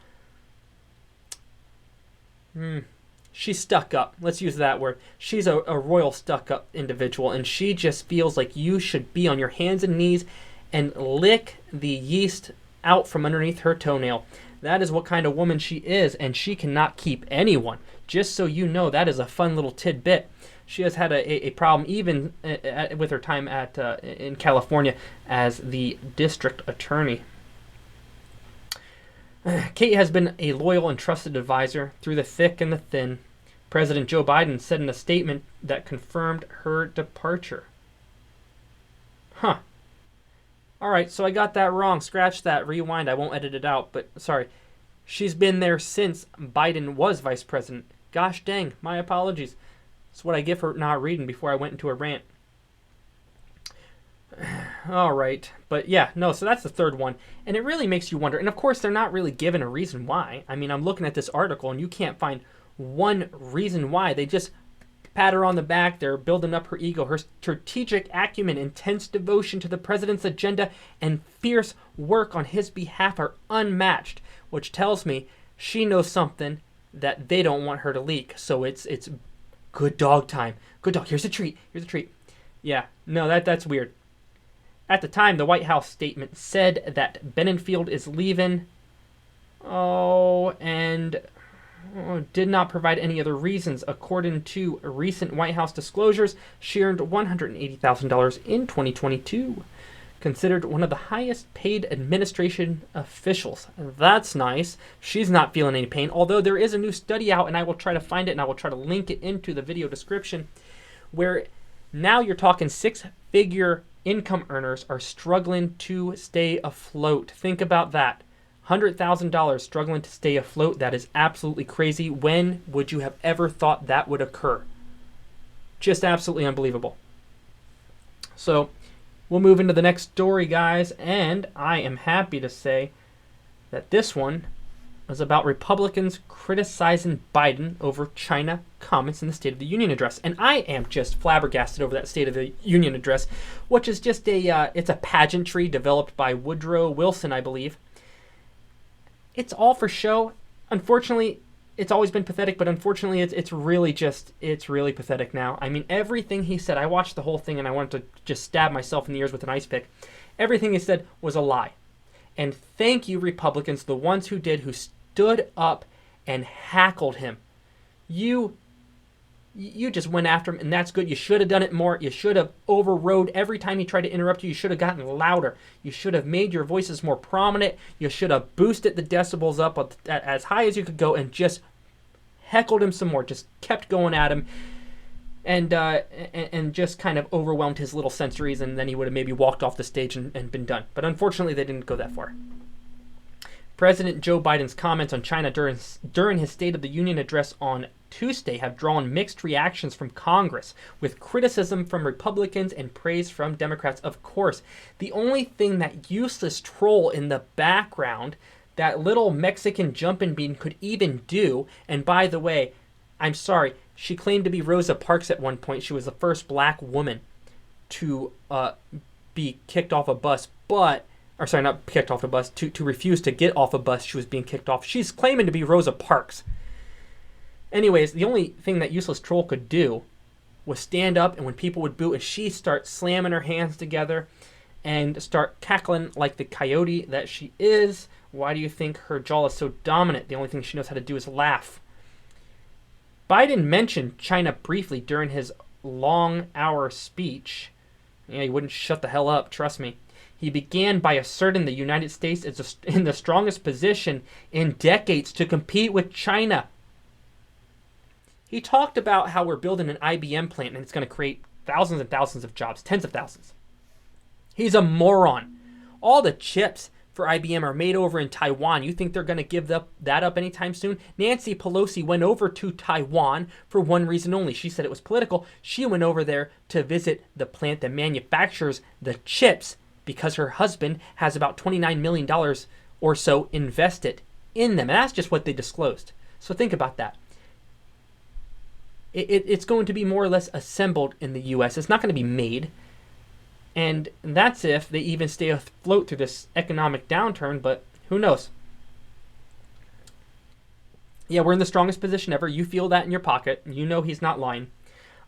She's stuck up. Let's use that word. She's a royal stuck up individual, and she just feels like you should be on your hands and knees and lick the yeast out from underneath her toenail. That is what kind of woman she is, and she cannot keep anyone. Just so you know, that is a fun little tidbit. She has had a problem even with her time in California as the district attorney. Kate has been a loyal and trusted advisor through the thick and the thin. President Joe Biden said in a statement that confirmed her departure. Huh. All right, so I got that wrong. Scratch that. Rewind. I won't edit it out, but sorry. She's been there since Biden was vice president. Gosh dang, my apologies. That's what I give for not reading before I went into a rant. All right, but yeah, no, so that's the third one, and it really makes you wonder. And of course, they're not really given a reason why. I mean, I'm looking at this article, and you can't find one reason why. They just pat her on the back. They're building up her ego. Her strategic acumen, intense devotion to the president's agenda, and fierce work on his behalf are unmatched, which tells me she knows something that they don't want her to leak. So it's good dog time. Good dog. Here's a treat. Here's a treat. Yeah, no, that's weird. At the time, the White House statement said that Bedingfield is leaving. And did not provide any other reasons. According to recent White House disclosures, she earned $180,000 in 2022. Considered one of the highest paid administration officials. That's nice. She's not feeling any pain, although there is a new study out, and I will try to find it, and I will try to link it into the video description, where now you're talking six-figure income earners are struggling to stay afloat. Think about that. $100,000 struggling to stay afloat. That is absolutely crazy. When would you have ever thought that would occur? Just absolutely unbelievable. So we'll move into the next story, guys, and I am happy to say that this one is about Republicans criticizing Biden over China comments in the State of the Union address. And I am just flabbergasted over that State of the Union address, which is just it's a pageantry developed by Woodrow Wilson, I believe. It's all for show. Unfortunately, it's always been pathetic, but unfortunately, it's really pathetic now. I mean, everything he said, I watched the whole thing and I wanted to just stab myself in the ears with an ice pick. Everything he said was a lie. And thank you, Republicans, the ones who stood up and hackled him. You just went after him, and that's good. You should have done it more. You should have overrode every time he tried to interrupt you. You should have gotten louder. You should have made your voices more prominent. You should have boosted the decibels up as high as you could go and just heckled him some more. Just kept going at him and just kind of overwhelmed his little sensories, and then he would have maybe walked off the stage and been done. But unfortunately, they didn't go that far. President Joe Biden's comments on China during his State of the Union address on Tuesday have drawn mixed reactions from Congress, with criticism from Republicans and praise from Democrats. Of course, the only thing that useless troll in the background, that little Mexican jumping bean, could even do, and by the way, I'm sorry, she claimed to be Rosa Parks at one point. She was the first black woman to be kicked off a bus, not kicked off a bus, to refuse to get off a bus. She was being kicked off. She's claiming to be Rosa Parks. Anyways, the only thing that useless troll could do was stand up, and when people would boo, and she start slamming her hands together and start cackling like the coyote that she is. Why do you think her jaw is so dominant? The only thing she knows how to do is laugh. Biden mentioned China briefly during his long-hour speech. Yeah, he wouldn't shut the hell up, trust me. He began by asserting the United States is in the strongest position in decades to compete with China. He talked about how we're building an IBM plant and it's going to create thousands and thousands of jobs, tens of thousands. He's a moron. All the chips for IBM are made over in Taiwan. You think they're going to give that up anytime soon? Nancy Pelosi went over to Taiwan for one reason only. She said it was political. She went over there to visit the plant that manufactures the chips because her husband has about $29 million or so invested in them. And that's just what they disclosed. So think about that. It's going to be more or less assembled in the U.S. It's not going to be made. And that's if they even stay afloat through this economic downturn, but who knows? Yeah, we're in the strongest position ever. You feel that in your pocket. You know he's not lying.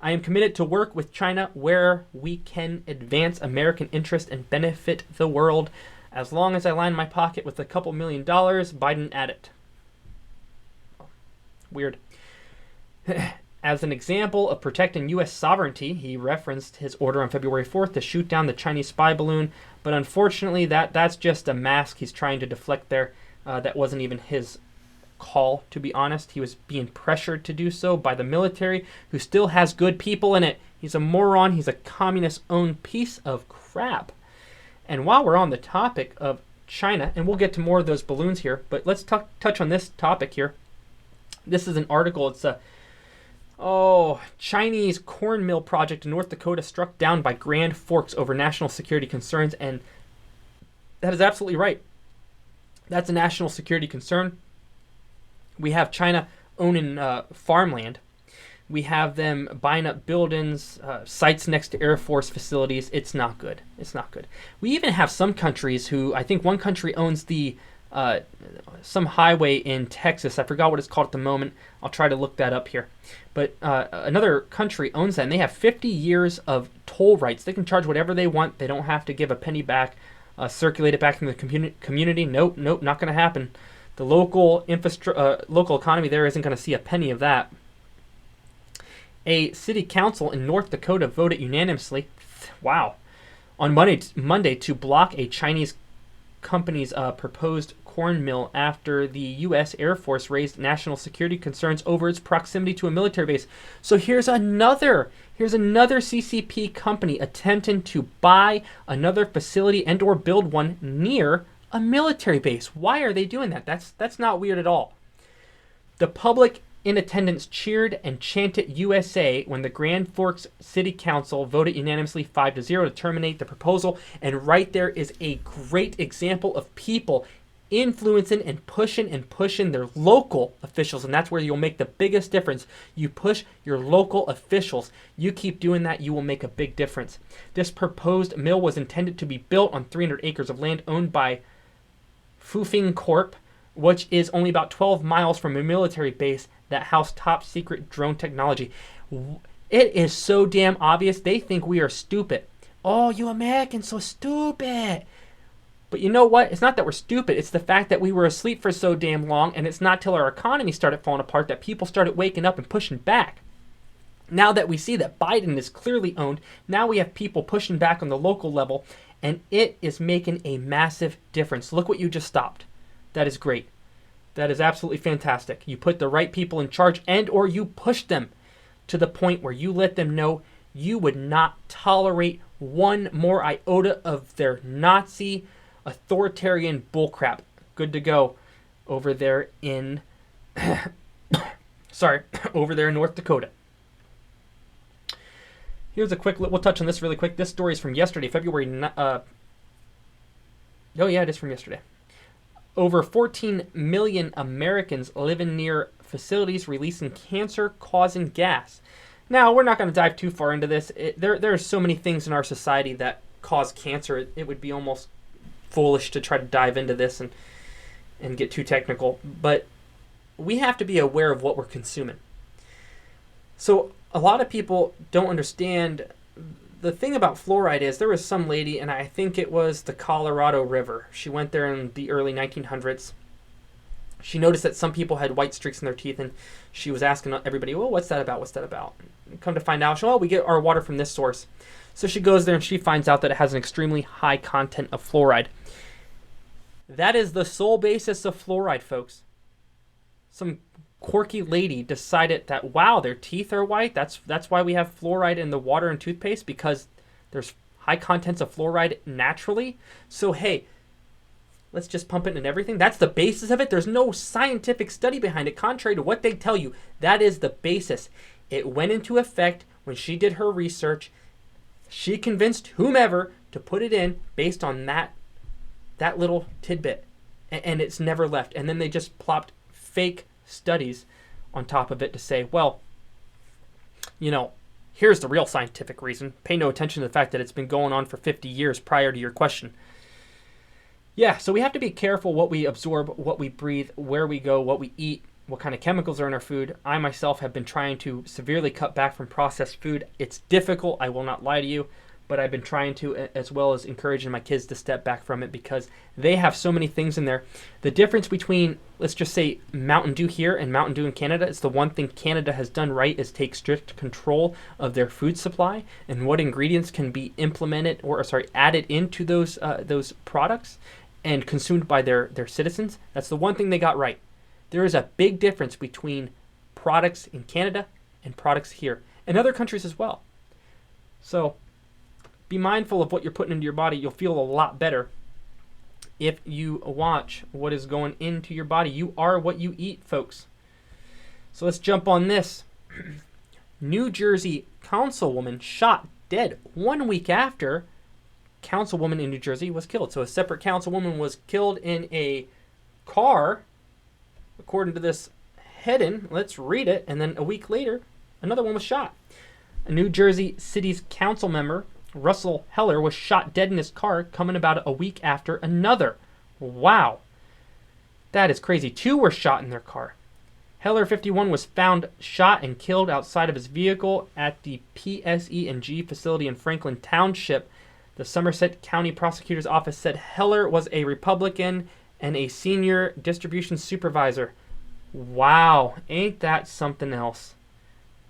I am committed to work with China where we can advance American interest and benefit the world. As long as I line my pocket with a couple $1 million, Biden added. Weird. As an example of protecting U.S. sovereignty, he referenced his order on February 4th to shoot down the Chinese spy balloon. But unfortunately, that's just a mask he's trying to deflect there. That wasn't even his call, to be honest. He was being pressured to do so by the military, who still has good people in it. He's a moron. He's a communist-owned piece of crap. And while we're on the topic of China, and we'll get to more of those balloons here, but let's touch on this topic here. This is an article. It's a Chinese corn mill project in North Dakota struck down by Grand Forks over national security concerns. And that is absolutely right. That's a national security concern. We have China owning farmland. We have them buying up buildings, sites next to Air Force facilities. It's not good. It's not good. We even have some countries who, I think one country owns the some highway in Texas. I forgot what it's called at the moment. I'll try to look that up here. But another country owns that, and they have 50 years of toll rights. They can charge whatever they want. They don't have to give a penny back, circulate it back in the community. Nope, not going to happen. The local local economy there isn't going to see a penny of that. A city council in North Dakota voted unanimously, on Monday to block a Chinese company's proposed corn mill after the U.S. Air Force raised national security concerns over its proximity to a military base. So here's another CCP company attempting to buy another facility and or build one near a military base. Why are they doing that? That's not weird at all. The public in attendance cheered and chanted USA when the Grand Forks City Council voted unanimously 5-0 to terminate the proposal. And right there is a great example of people influencing and pushing their local officials. And that's where you'll make the biggest difference. You push your local officials. You keep doing that, you will make a big difference. This proposed mill was intended to be built on 300 acres of land owned by Fufeng Corp., which is only about 12 miles from a military base that housed top secret drone technology. It is so damn obvious. They think we are stupid. Oh, you Americans so stupid. But you know what? It's not that we're stupid. It's the fact that we were asleep for so damn long, and it's not till our economy started falling apart that people started waking up and pushing back. Now that we see that Biden is clearly owned, now we have people pushing back on the local level, and it is making a massive difference. Look what you just stopped. That is great. That is absolutely fantastic. You put the right people in charge, and or you push them to the point where you let them know you would not tolerate one more iota of their Nazi authoritarian bullcrap. Good to go over there in over there in North Dakota. Here's a quick, we'll touch on this really quick. This story is from yesterday, February, it is from yesterday. Over 14 million Americans living near facilities releasing cancer-causing gas. Now, we're not going to dive too far into this. There are so many things in our society that cause cancer. It would be almost foolish to try to dive into this and get too technical. But we have to be aware of what we're consuming. So a lot of people don't understand. The thing about fluoride is there was some lady, and I think it was the Colorado River. She went there in the early 1900s. she noticed that some people had white streaks in their teeth, and she was asking everybody, well, what's that about? What's that about? And come to find out, we get our water from this source. So she goes there and she finds out that it has an extremely high content of fluoride. That is the sole basis of fluoride, folks. Some quirky lady decided that, wow, their teeth are white. That's why we have fluoride in the water and toothpaste, because there's high contents of fluoride naturally. So, hey, let's just pump it in everything. That's the basis of it. There's no scientific study behind it, contrary to what they tell you. That is the basis. It went into effect when she did her research. She convinced whomever to put it in based on that little tidbit. And it's never left. And then they just plopped fake studies on top of it to say, well, here's the real scientific reason. Pay no attention to the fact that it's been going on for 50 years prior to your question. Yeah, so we have to be careful what we absorb, what we breathe, where we go, what we eat, what kind of chemicals are in our food. I myself have been trying to severely cut back from processed food. It's difficult, I will not lie to you, but I've been trying to, as well as encouraging my kids to step back from it, because they have so many things in there. The difference between, let's just say, Mountain Dew here and Mountain Dew in Canada, is the one thing Canada has done right is take strict control of their food supply and what ingredients can be added into those products and consumed by their citizens. That's the one thing they got right. There is a big difference between products in Canada and products here, and other countries as well. So be mindful of what you're putting into your body. You'll feel a lot better if you watch what is going into your body. You are what you eat, folks. So let's jump on this. New Jersey councilwoman shot dead 1 week after councilwoman in New Jersey was killed. So a separate councilwoman was killed in a car, according to this heading. Let's read it. And then a week later, another one was shot. A New Jersey City's council member, Russell Heller, was shot dead in his car, coming about a week after another. Wow. That is crazy. 2 were shot in their car. Heller, 51, was found shot and killed outside of his vehicle at the PSE&G facility in Franklin Township. The Somerset County Prosecutor's Office said Heller was a Republican and a senior distribution supervisor. Wow. Ain't that something else?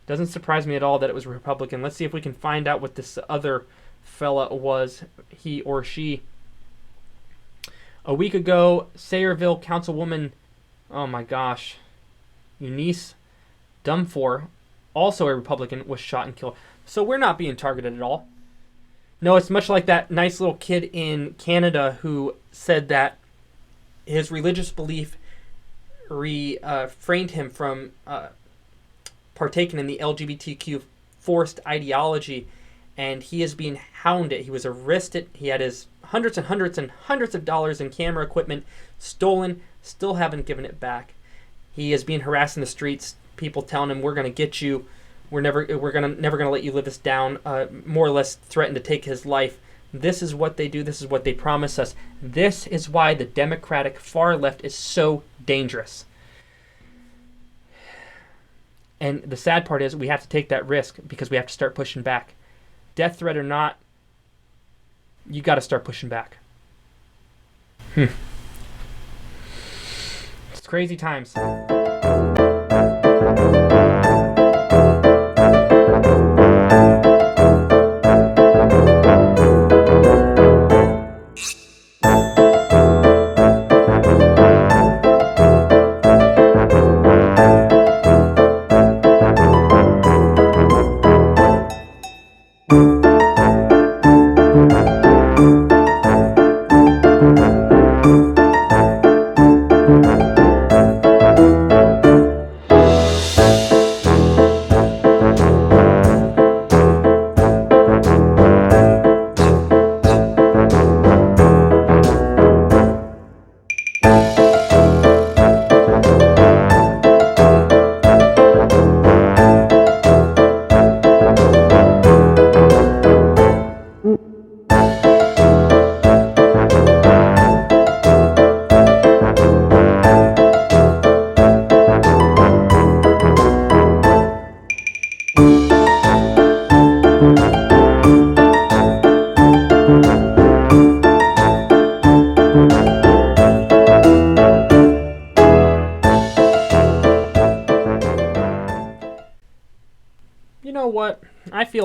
Doesn't surprise me at all that it was Republican. Let's see if we can find out what this other fella was, he or she. A week ago, Sayreville councilwoman, oh my gosh, Eunice Dumfor, also a Republican, was shot and killed. So we're not being targeted at all. No, it's much like that nice little kid in Canada who said that his religious belief refrained him from partaking in the LGBTQ forced ideology, and he is being hounded. He was arrested. He had his hundreds and hundreds and hundreds of dollars in camera equipment stolen, still haven't given it back. He is being harassed in the streets, people telling him, we're going to get you, we're never going to let you live us down, more or less threatened to take his life. This is what they do. This is what they promise us. This is why the Democratic far left is so dangerous. And the sad part is we have to take that risk because we have to start pushing back. Death threat or not, you got to start pushing back. It's crazy times.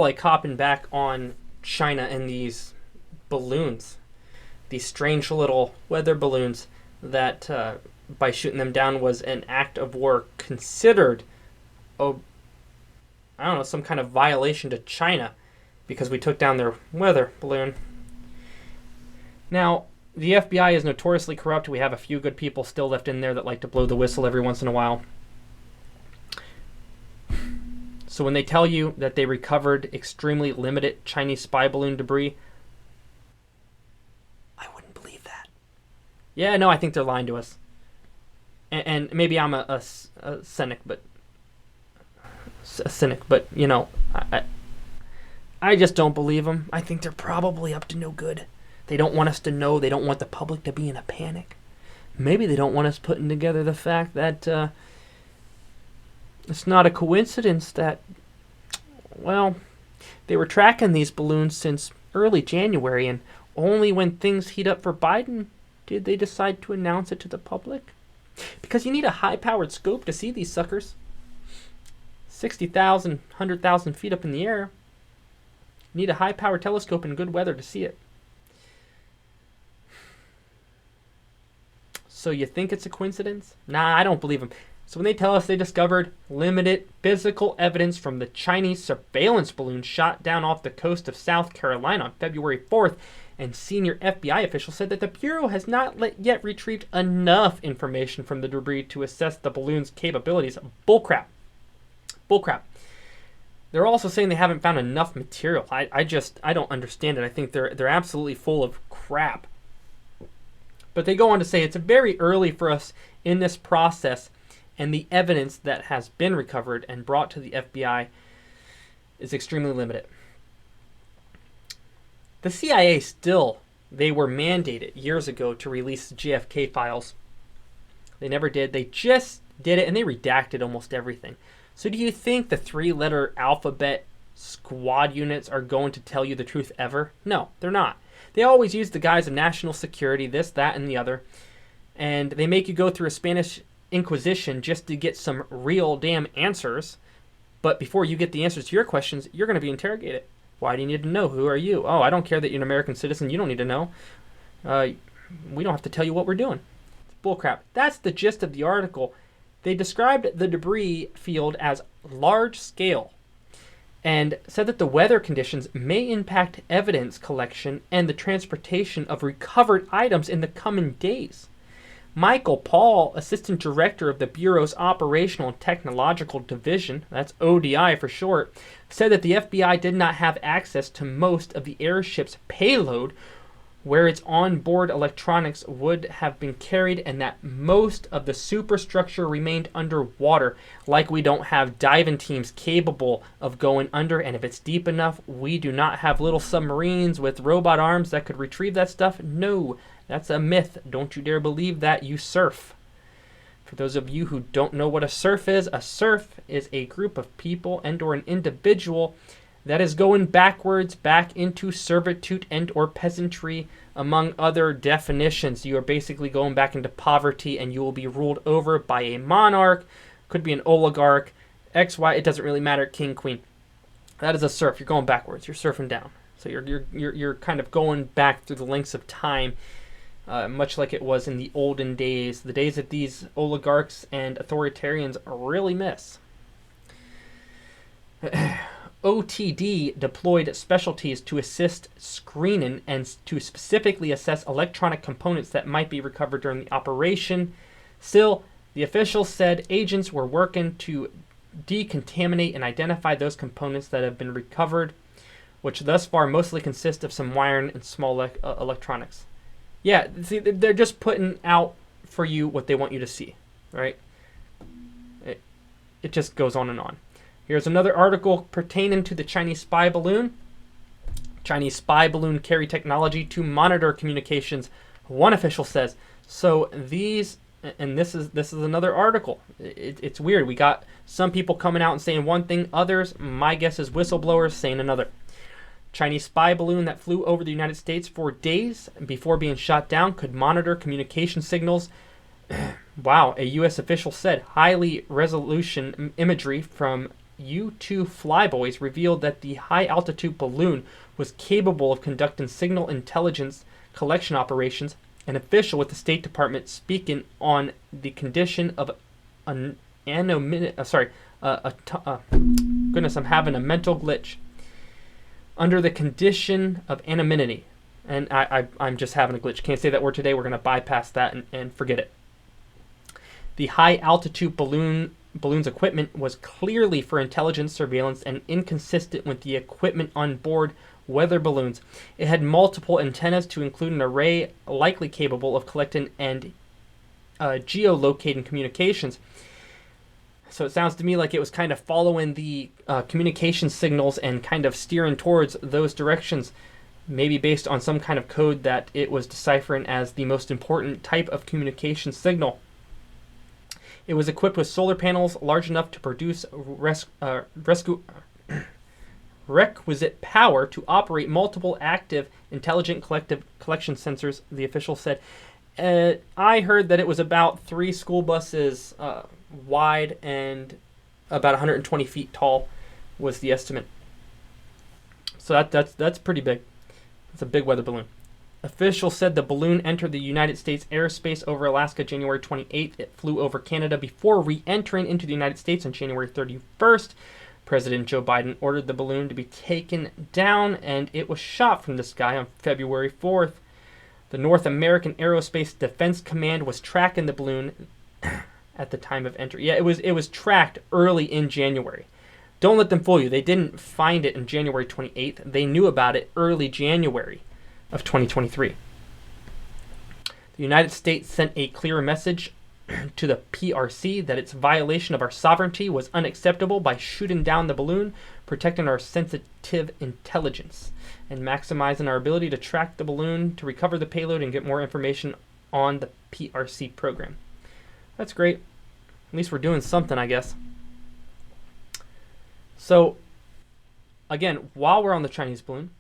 feel like hopping back on China and these balloons, these strange little weather balloons that by shooting them down was an act of war considered, some kind of violation to China because we took down their weather balloon. Now, the FBI is notoriously corrupt. We have a few good people still left in there that like to blow the whistle every once in a while. So when they tell you that they recovered extremely limited Chinese spy balloon debris, I wouldn't believe that. Yeah, no, I think they're lying to us. And maybe I'm a cynic, but I just don't believe them. I think they're probably up to no good. They don't want us to know. They don't want the public to be in a panic. Maybe they don't want us putting together the fact that it's not a coincidence that, they were tracking these balloons since early January, and only when things heat up for Biden did they decide to announce it to the public. Because you need a high-powered scope to see these suckers. 60,000, 100,000 feet up in the air. You need a high-powered telescope in good weather to see it. So you think it's a coincidence? Nah, I don't believe them. So when they tell us they discovered limited physical evidence from the Chinese surveillance balloon shot down off the coast of South Carolina on February 4th, and senior FBI officials said that the Bureau has not yet retrieved enough information from the debris to assess the balloon's capabilities. Bullcrap. Bullcrap. They're also saying they haven't found enough material. I don't understand it. I think they're absolutely full of crap. But they go on to say it's very early for us in this process, and the evidence that has been recovered and brought to the FBI is extremely limited. The CIA they were mandated years ago to release the JFK files. They never did. They just did it, and they redacted almost everything. So do you think the 3-letter alphabet squad units are going to tell you the truth ever? No, they're not. They always use the guise of national security, this, that, and the other. And they make you go through a Spanish Inquisition just to get some real damn answers. But before you get the answers to your questions, you're going to be interrogated. Why do you need to know? Who are you? Oh, I don't care that you're an American citizen. You don't need to know. We don't have to tell you what we're doing. It's bullcrap. That's the gist of the article. They described the debris field as large scale and said that the weather conditions may impact evidence collection and the transportation of recovered items in the coming days. Michael Paul, Assistant Director of the Bureau's Operational and Technological Division, that's ODI for short, said that the FBI did not have access to most of the airship's payload where its onboard electronics would have been carried, and that most of the superstructure remained underwater, like we don't have diving teams capable of going under, and if it's deep enough, we do not have little submarines with robot arms that could retrieve that stuff. No, that's a myth. Don't you dare believe that. You surf. For those of you who don't know what a serf is a group of people and or an individual that is going backwards back into servitude and or peasantry, among other definitions. You are basically going back into poverty, and you will be ruled over by a monarch, could be an oligarch, XY, it doesn't really matter, king, queen. That is a serf. You're going backwards. You're surfing down. So you're kind of going back through the lengths of time, much like it was in the olden days, the days that these oligarchs and authoritarians really miss. OTD deployed specialties to assist screening and to specifically assess electronic components that might be recovered during the operation. Still, the officials said agents were working to decontaminate and identify those components that have been recovered, which thus far mostly consist of some wiring and small electronics. Yeah, see, they're just putting out for you what they want you to see, right? It just goes on and on. Here's another article pertaining to the Chinese spy balloon. Chinese spy balloon carry technology to monitor communications, one official says. So these, and this is another article. It's weird. We got some people coming out and saying one thing, others, my guess is whistleblowers, saying another. Chinese spy balloon that flew over the United States for days before being shot down could monitor communication signals. Wow, a U.S. official said highly resolution imagery from U-2 flyboys revealed that the high-altitude balloon was capable of conducting signal intelligence collection operations. An official with the State Department speaking on the condition of goodness, I'm having a mental glitch. Under the condition of anonymity, and I'm just having a glitch. Can't say that word today. We're going to bypass that and forget it. The high-altitude balloon's equipment was clearly for intelligence surveillance and inconsistent with the equipment on board weather balloons. It had multiple antennas to include an array likely capable of collecting and geolocating communications. So it sounds to me like it was kind of following the communication signals and kind of steering towards those directions, maybe based on some kind of code that it was deciphering as the most important type of communication signal. It was equipped with solar panels large enough to produce requisite power to operate multiple active intelligent collection sensors, the official said. I heard that it was about 3 school buses wide and about 120 feet tall was the estimate. So that's pretty big. It's a big weather balloon. Officials said the balloon entered the United States airspace over Alaska January 28th. It flew over Canada before re-entering into the United States on January 31st. President Joe Biden ordered the balloon to be taken down, and it was shot from the sky on February 4th. The North American Aerospace Defense Command was tracking the balloon at the time of entry. Yeah, it was tracked early in January. Don't let them fool you. They didn't find it on January 28th. They knew about it early January of 2023. The United States sent a clear message to the PRC that its violation of our sovereignty was unacceptable by shooting down the balloon, protecting our sensitive intelligence, and maximizing our ability to track the balloon, to recover the payload, and get more information on the PRC program. That's great. At least we're doing something, I guess. So, again, while we're on the Chinese balloon,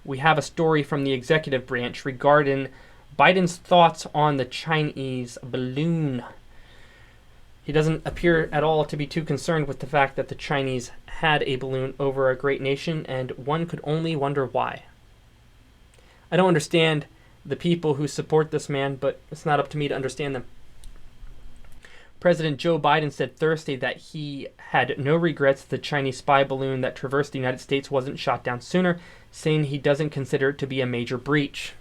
we have a story from the executive branch regarding Biden's thoughts on the Chinese balloon. He doesn't appear at all to be too concerned with the fact that the Chinese had a balloon over a great nation, and one could only wonder why. I don't understand the people who support this man, but it's not up to me to understand them. President Joe Biden said Thursday that he had no regrets the Chinese spy balloon that traversed the United States wasn't shot down sooner, saying he doesn't consider it to be a major breach.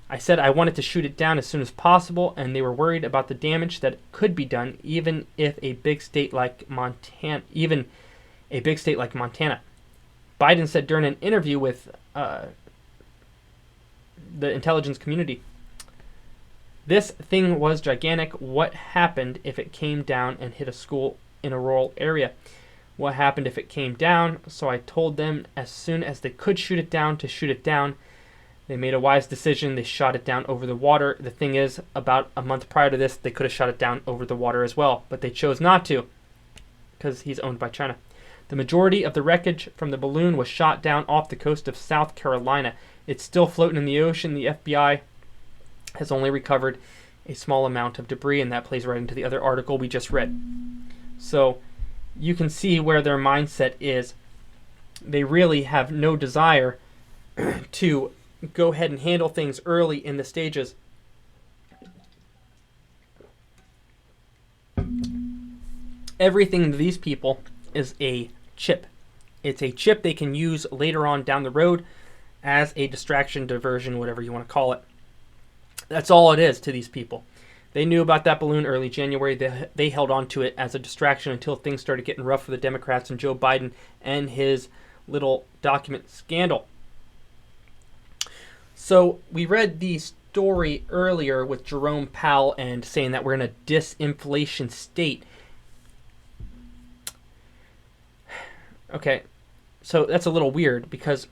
I said I wanted to shoot it down as soon as possible, and they were worried about the damage that could be done, even a big state like Montana. Biden said during an interview with the intelligence community, "This thing was gigantic. What happened if it came down and hit a school in a rural area? What happened if it came down? So I told them as soon as they could shoot it down to shoot it down. They made a wise decision. They shot it down over the water. The thing is, about a month prior to this, they could have shot it down over the water as well, but they chose not to because he's owned by China. The majority of the wreckage from the balloon was shot down off the coast of South Carolina. It's still floating in the ocean. The FBI has only recovered a small amount of debris, and that plays right into the other article we just read. So you can see where their mindset is. They really have no desire to go ahead and handle things early in the stages. Everything to these people is a chip. It's a chip they can use later on down the road as a distraction, diversion, whatever you want to call it. That's all it is to these people. They knew about that balloon early January. They held on to it as a distraction until things started getting rough for the Democrats and Joe Biden and his little document scandal. So we read the story earlier with Jerome Powell and saying that we're in a disinflation state. Okay, so that's a little weird because,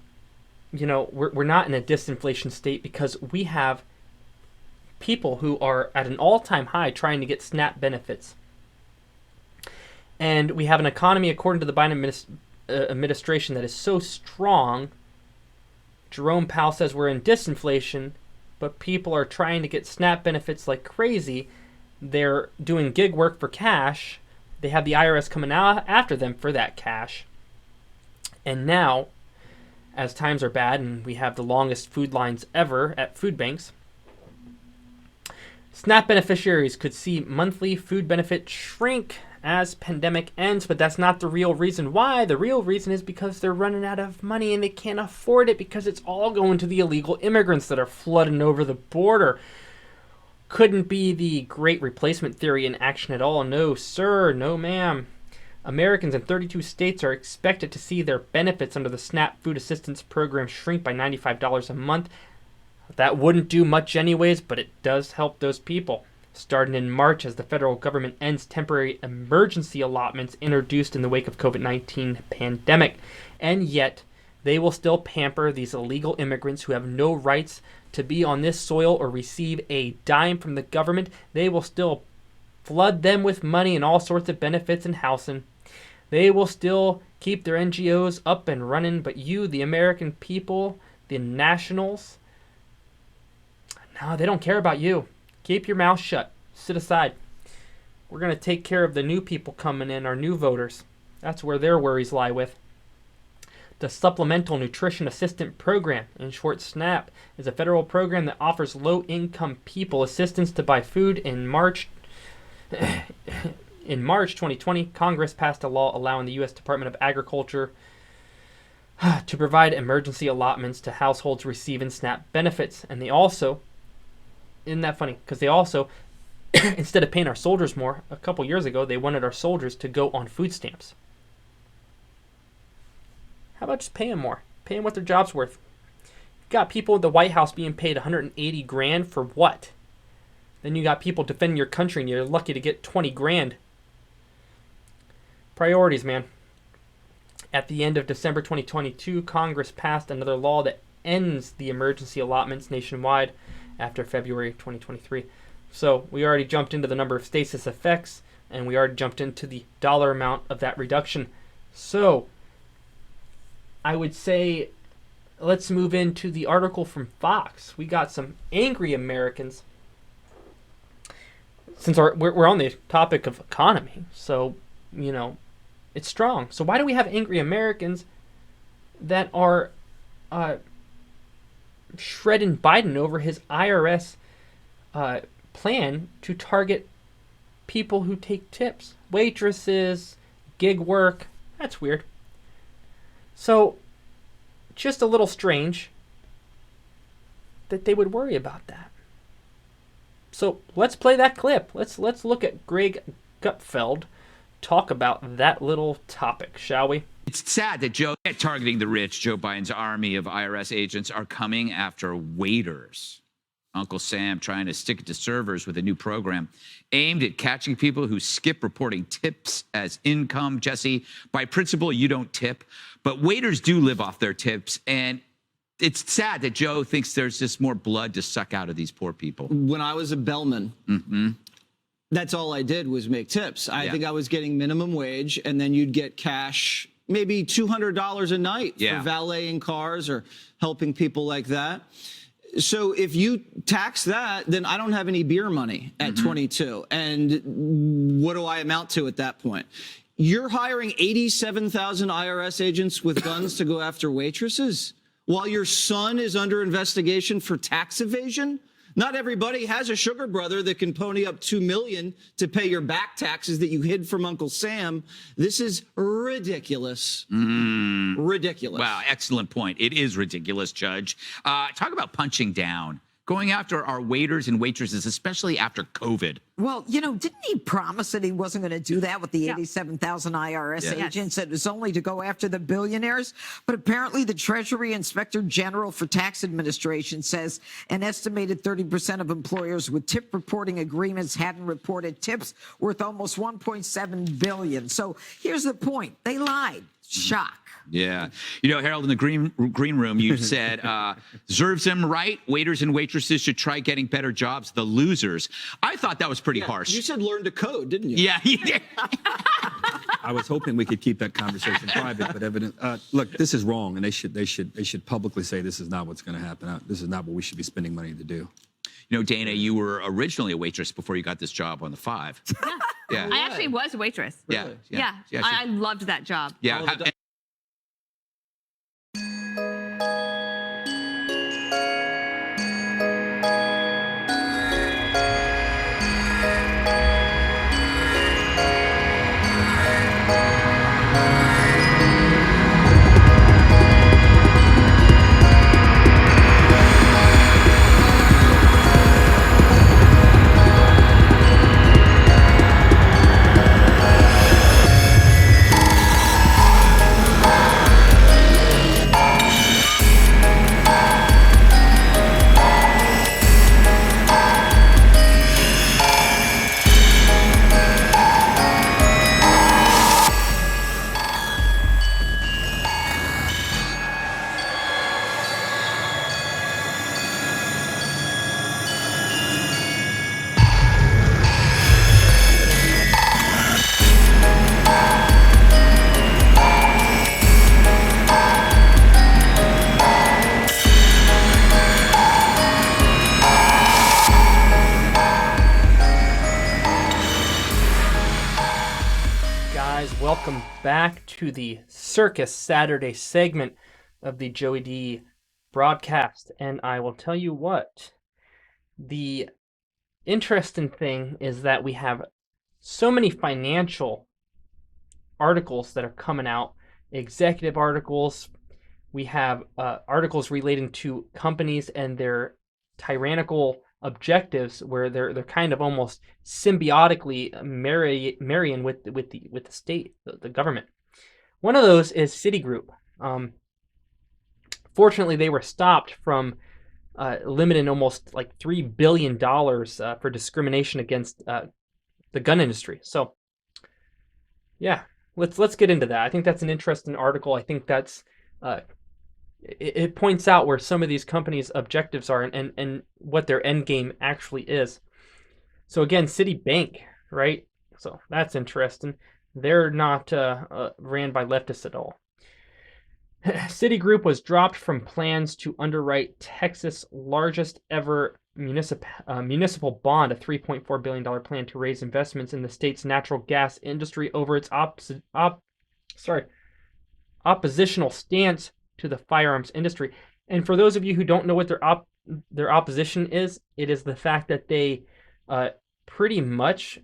you know, we're not in a disinflation state because we have people who are at an all-time high trying to get SNAP benefits. And we have an economy, according to the Biden administration, that is so strong. Jerome Powell says we're in disinflation, but people are trying to get SNAP benefits like crazy. They're doing gig work for cash, they have the IRS coming out after them for that cash. And now, as times are bad and we have the longest food lines ever at food banks, SNAP beneficiaries could see monthly food benefit shrink as pandemic ends, but that's not the real reason why. The real reason is because they're running out of money and they can't afford it because it's all going to the illegal immigrants that are flooding over the border. Couldn't be the great replacement theory in action at all. No, sir. No, ma'am. Americans in 32 states are expected to see their benefits under the SNAP Food Assistance Program shrink by $95 a month. That wouldn't do much anyways, but it does help those people. Starting in March as the federal government ends temporary emergency allotments introduced in the wake of COVID-19 pandemic. And yet, they will still pamper these illegal immigrants who have no rights to be on this soil or receive a dime from the government. They will still flood them with money and all sorts of benefits and housing. They will still keep their NGOs up and running, but you, the American people, the nationals, no, they don't care about you. Keep your mouth shut. Sit aside. We're going to take care of the new people coming in, our new voters. That's where their worries lie with. The Supplemental Nutrition Assistance Program, in short SNAP, is a federal program that offers low-income people assistance to buy food. In March 2020, Congress passed a law allowing the U.S. Department of Agriculture to provide emergency allotments to households receiving SNAP benefits. And they also, isn't that funny? Because they also, instead of paying our soldiers more, a couple years ago, they wanted our soldiers to go on food stamps. How about just pay them more? Pay them what their job's worth. You got people at the White House being paid $180,000 for what? Then you got people defending your country and you're lucky to get $20,000. Priorities, man. At the end of December 2022, Congress passed another law that ends the emergency allotments nationwide after February 2023. So we already jumped into the number of states this affects, and we already jumped into the dollar amount of that reduction. So I would say let's move into the article from Fox. We got some angry Americans. Since we're on the topic of economy, so, you know, it's strong. So why do we have angry Americans that are shredding Biden over his IRS plan to target people who take tips? Waitresses, gig work. That's weird. So, just a little strange that they would worry about that. So, let's play that clip. Let's look at Greg Gutfeld talk about that little topic, shall we? It's sad that targeting the rich, Joe Biden's army of IRS agents are coming after waiters. Uncle Sam trying to stick it to servers with a new program aimed at catching people who skip reporting tips as income. Jesse, by principle, you don't tip, but waiters do live off their tips, and it's sad that Joe thinks there's just more blood to suck out of these poor people. When I was a bellman, that's all I did was make tips. I think I was getting minimum wage, and then you'd get cash, maybe $200 a night for valeting cars or helping people like that. So if you tax that, then I don't have any beer money at 22. And what do I amount to at that point? You're hiring 87,000 IRS agents with guns to go after waitresses while your son is under investigation for tax evasion? Not everybody has a sugar brother that can pony up $2 million to pay your back taxes that you hid from Uncle Sam. This is ridiculous. Ridiculous. Wow, excellent point. It is ridiculous, Judge. Talk about punching down. Going after our waiters and waitresses, especially after COVID. Well, you know, didn't he promise that he wasn't going to do that with the 87,000 IRS agents? It was only to go after the billionaires. But apparently the Treasury Inspector General for Tax Administration says an estimated 30% of employers with tip reporting agreements hadn't reported tips worth almost $1.7 billion. So here's the point. They lied. Shock. Yeah. You know, Harold, in the green room, you said, serves them right. Waiters and waitresses should try getting better jobs. The losers. I thought that was pretty harsh. You said learn to code, didn't you? Yeah, he did. I was hoping we could keep that conversation private, but evident. Look, this is wrong, and they should publicly say this is not what's going to happen. This is not what we should be spending money to do. You know, Dana, you were originally a waitress before you got this job on the 5. Yeah. I actually was a waitress. Yeah. Yeah. I loved that job. Yeah. Welcome back to the Circus Saturday segment of the Joey D broadcast. And I will tell you what, the interesting thing is that we have so many financial articles that are coming out, executive articles. We have articles relating to companies and their tyrannical objectives, where they're kind of almost symbiotically marrying with the state, the government. One of those is Citigroup. Fortunately, they were stopped from limiting almost like $3 billion for discrimination against the gun industry. So, yeah, let's get into that. I think that's an interesting article. I think that's it points out where some of these companies' objectives are and what their end game actually is. So again, Citibank, right? So that's interesting. They're not ran by leftists at all. Citigroup was dropped from plans to underwrite Texas' largest ever municipal bond, a $3.4 billion plan to raise investments in the state's natural gas industry over its oppositional stance to the firearms industry. And for those of you who don't know what their opposition is, it is the fact that they pretty much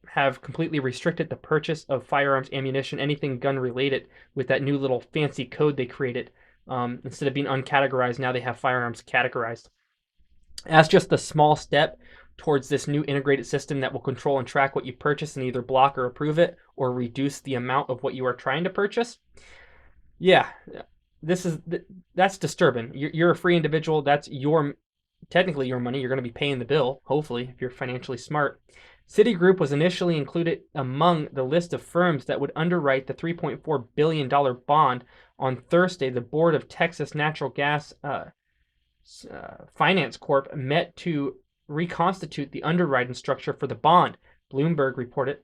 have completely restricted the purchase of firearms, ammunition, anything gun related with that new little fancy code they created. Instead of being uncategorized, now they have firearms categorized. As just a small step towards this new integrated system that will control and track what you purchase and either block or approve it or reduce the amount of what you are trying to purchase. Yeah, that's disturbing. You're a free individual. That's technically your money. You're going to be paying the bill, hopefully, if you're financially smart. Citigroup was initially included among the list of firms that would underwrite the $3.4 billion bond. On Thursday, the board of Texas Natural Gas Finance Corp met to reconstitute the underwriting structure for the bond, Bloomberg reported.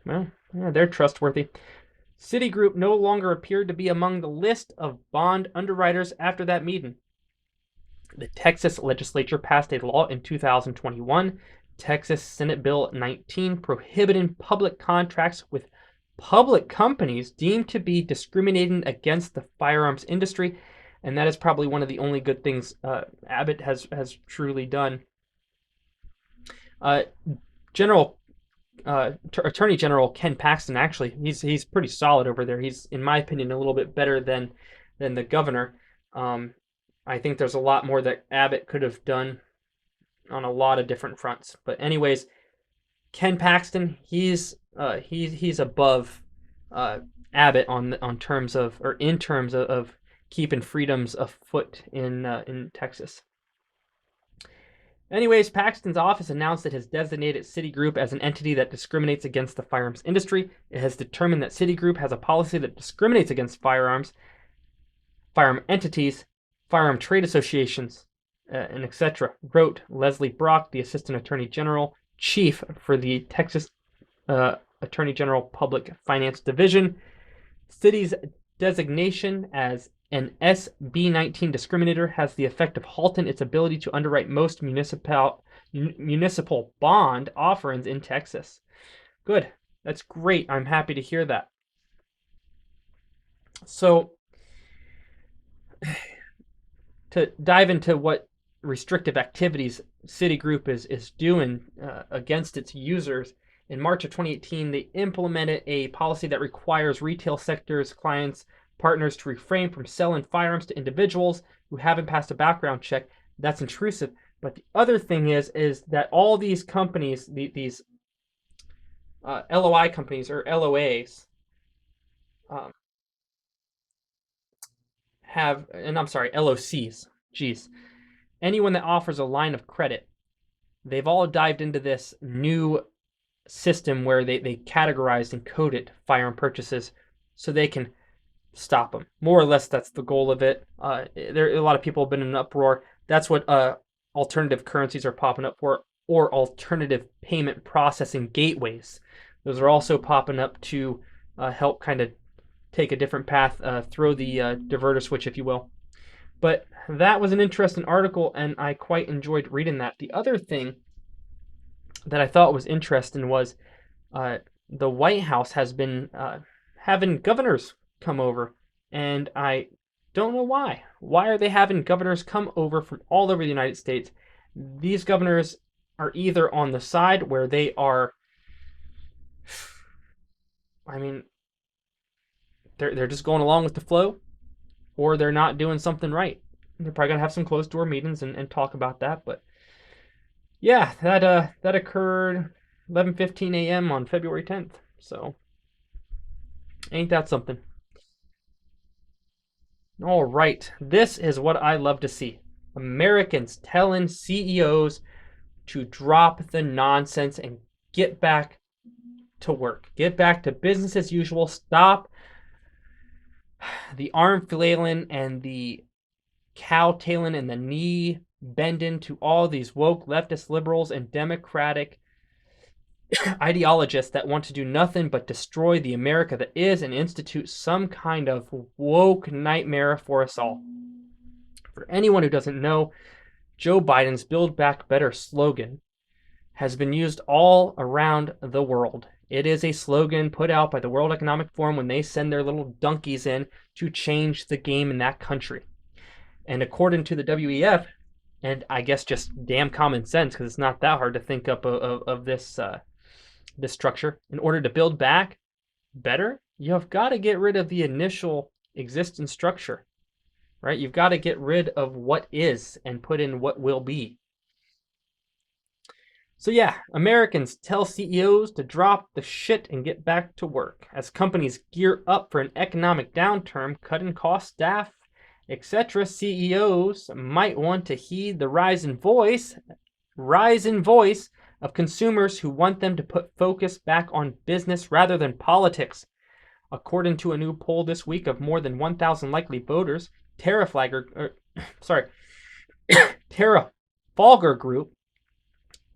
Well, yeah, they're trustworthy. Citigroup no longer appeared to be among the list of bond underwriters after that meeting. The Texas legislature passed a law in 2021, Texas Senate Bill 19, prohibiting public contracts with public companies deemed to be discriminating against the firearms industry, and that is probably one of the only good things Abbott has truly done. Attorney General Ken Paxton, actually, he's pretty solid over there. He's, in my opinion, a little bit better than the governor. I think there's a lot more that Abbott could have done on a lot of different fronts. But anyways, Ken Paxton, he's above Abbott in terms of keeping freedoms afoot in Texas. Anyways, Paxton's office announced it has designated Citigroup as an entity that discriminates against the firearms industry. It has determined that Citigroup has a policy that discriminates against firearm entities, firearm trade associations, and etc., wrote Leslie Brock, the Assistant Attorney General, Chief for the Texas Attorney General Public Finance Division. Citi's designation as an SB19 discriminator has the effect of halting its ability to underwrite most municipal bond offerings in Texas. Good. That's great. I'm happy to hear that. So, to dive into what restrictive activities Citigroup is doing against its users, in March of 2018, they implemented a policy that requires retail sector's clients, partners to refrain from selling firearms to individuals who haven't passed a background check. That's intrusive. But the other thing is that all these companies, these LOI companies or LOAs, LOCs. Geez. Anyone that offers a line of credit, they've all dived into this new system where they categorized and coded firearm purchases so they can stop them. More or less, that's the goal of it. There a lot of people have been in an uproar. That's what alternative currencies are popping up for, or alternative payment processing gateways. Those are also popping up to help kind of take a different path, throw the diverter switch, if you will. But that was an interesting article, and I quite enjoyed reading that. The other thing that I thought was interesting was the White House has been having governors come over, and I don't know why. Why are they having governors come over from all over the United States? These governors are either on the side where they are, I mean, they're just going along with the flow, or they're not doing something right. They're probably gonna have some closed door meetings and talk about that. But yeah, that occurred 11:15 a.m. on February 10th. So ain't that something? All right, this is what I love to see. Americans telling CEOs to drop the nonsense and get back to work. Get back to business as usual. Stop the arm flailing and the cowtailing and the knee bending to all these woke leftist liberals and democratic ideologists that want to do nothing but destroy the America that is and institute some kind of woke nightmare for us all. For anyone who doesn't know, Joe Biden's Build Back Better slogan has been used all around the world. It is a slogan put out by the World Economic Forum when they send their little donkeys in to change the game in that country. And according to the WEF, and I guess just damn common sense, because it's not that hard to think up of this this structure, in order to build back better, you've got to get rid of the initial existing structure, right? You've got to get rid of what is and put in what will be. So yeah, Americans tell CEOs to drop the shit and get back to work. As companies gear up for an economic downturn, cutting costs, staff, etc., CEOs might want to heed the rise in voice of consumers who want them to put focus back on business rather than politics. According to a new poll this week of more than 1,000 likely voters, Terrafalgar Group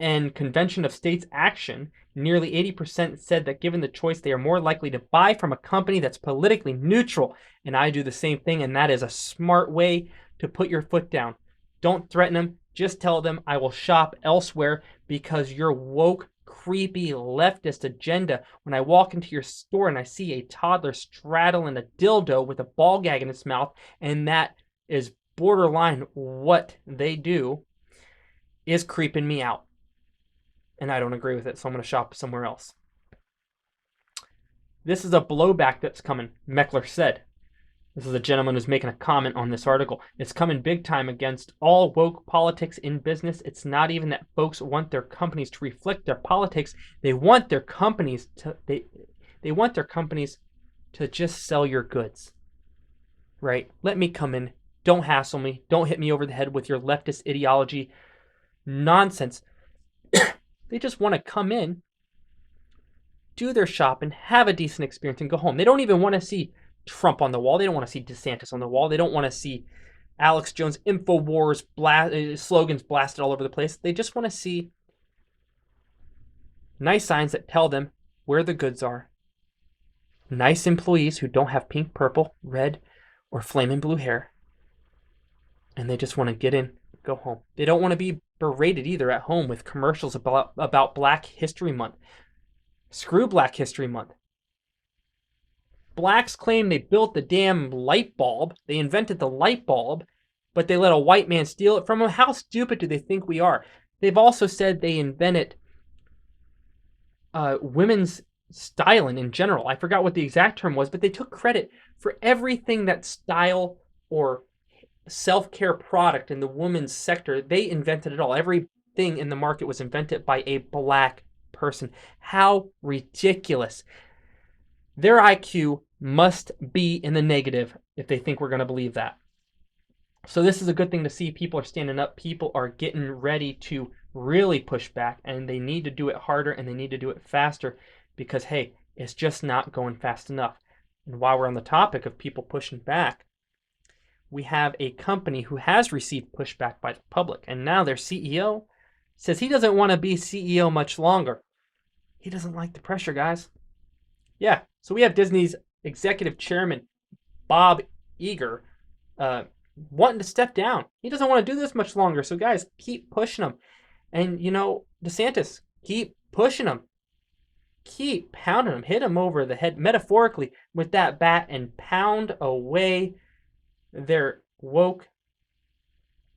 and Convention of States Action, nearly 80% said that given the choice, they are more likely to buy from a company that's politically neutral. And I do the same thing, and that is a smart way to put your foot down. Don't threaten them. Just tell them I will shop elsewhere because your woke, creepy, leftist agenda. When I walk into your store and I see a toddler straddling a dildo with a ball gag in its mouth, and that is borderline what they do, is creeping me out. And I don't agree with it, so I'm going to shop somewhere else. This is a blowback that's coming, Meckler said. This is a gentleman who's making a comment on this article. It's coming big time against all woke politics in business. It's not even that folks want their companies to reflect their politics. They want their companies to they want their companies to just sell your goods. Right? Let me come in. Don't hassle me. Don't hit me over the head with your leftist ideology nonsense. They just want to come in, do their shopping, have a decent experience, and go home. They don't even want to see Trump on the wall. They don't want to see DeSantis on the wall. They don't want to see Alex Jones InfoWars slogans blasted all over the place. They just want to see nice signs that tell them where the goods are. Nice employees who don't have pink, purple, red, or flaming blue hair. And they just want to get in, go home. They don't want to be berated either at home with commercials about Black History Month. Screw Black History Month. Blacks claim they built the damn light bulb. They invented the light bulb, but they let a white man steal it from them. How stupid do they think we are? They've also said they invented women's styling in general. I forgot what the exact term was, but they took credit for everything that style or self-care product in the women's sector. They invented it all. Everything in the market was invented by a black person. How ridiculous. Their IQ must be in the negative if they think we're going to believe that. So this is a good thing to see. People are standing up. People are getting ready to really push back, and they need to do it harder and they need to do it faster because, hey, it's just not going fast enough. And while we're on the topic of people pushing back, we have a company who has received pushback by the public, and now their CEO says he doesn't want to be CEO much longer. He doesn't like the pressure, guys. Yeah, so we have Disney's executive chairman, Bob Iger, wanting to step down. He doesn't want to do this much longer. So, guys, keep pushing him. And, DeSantis, keep pushing him. Keep pounding him. Hit him over the head, metaphorically, with that bat and pound away their woke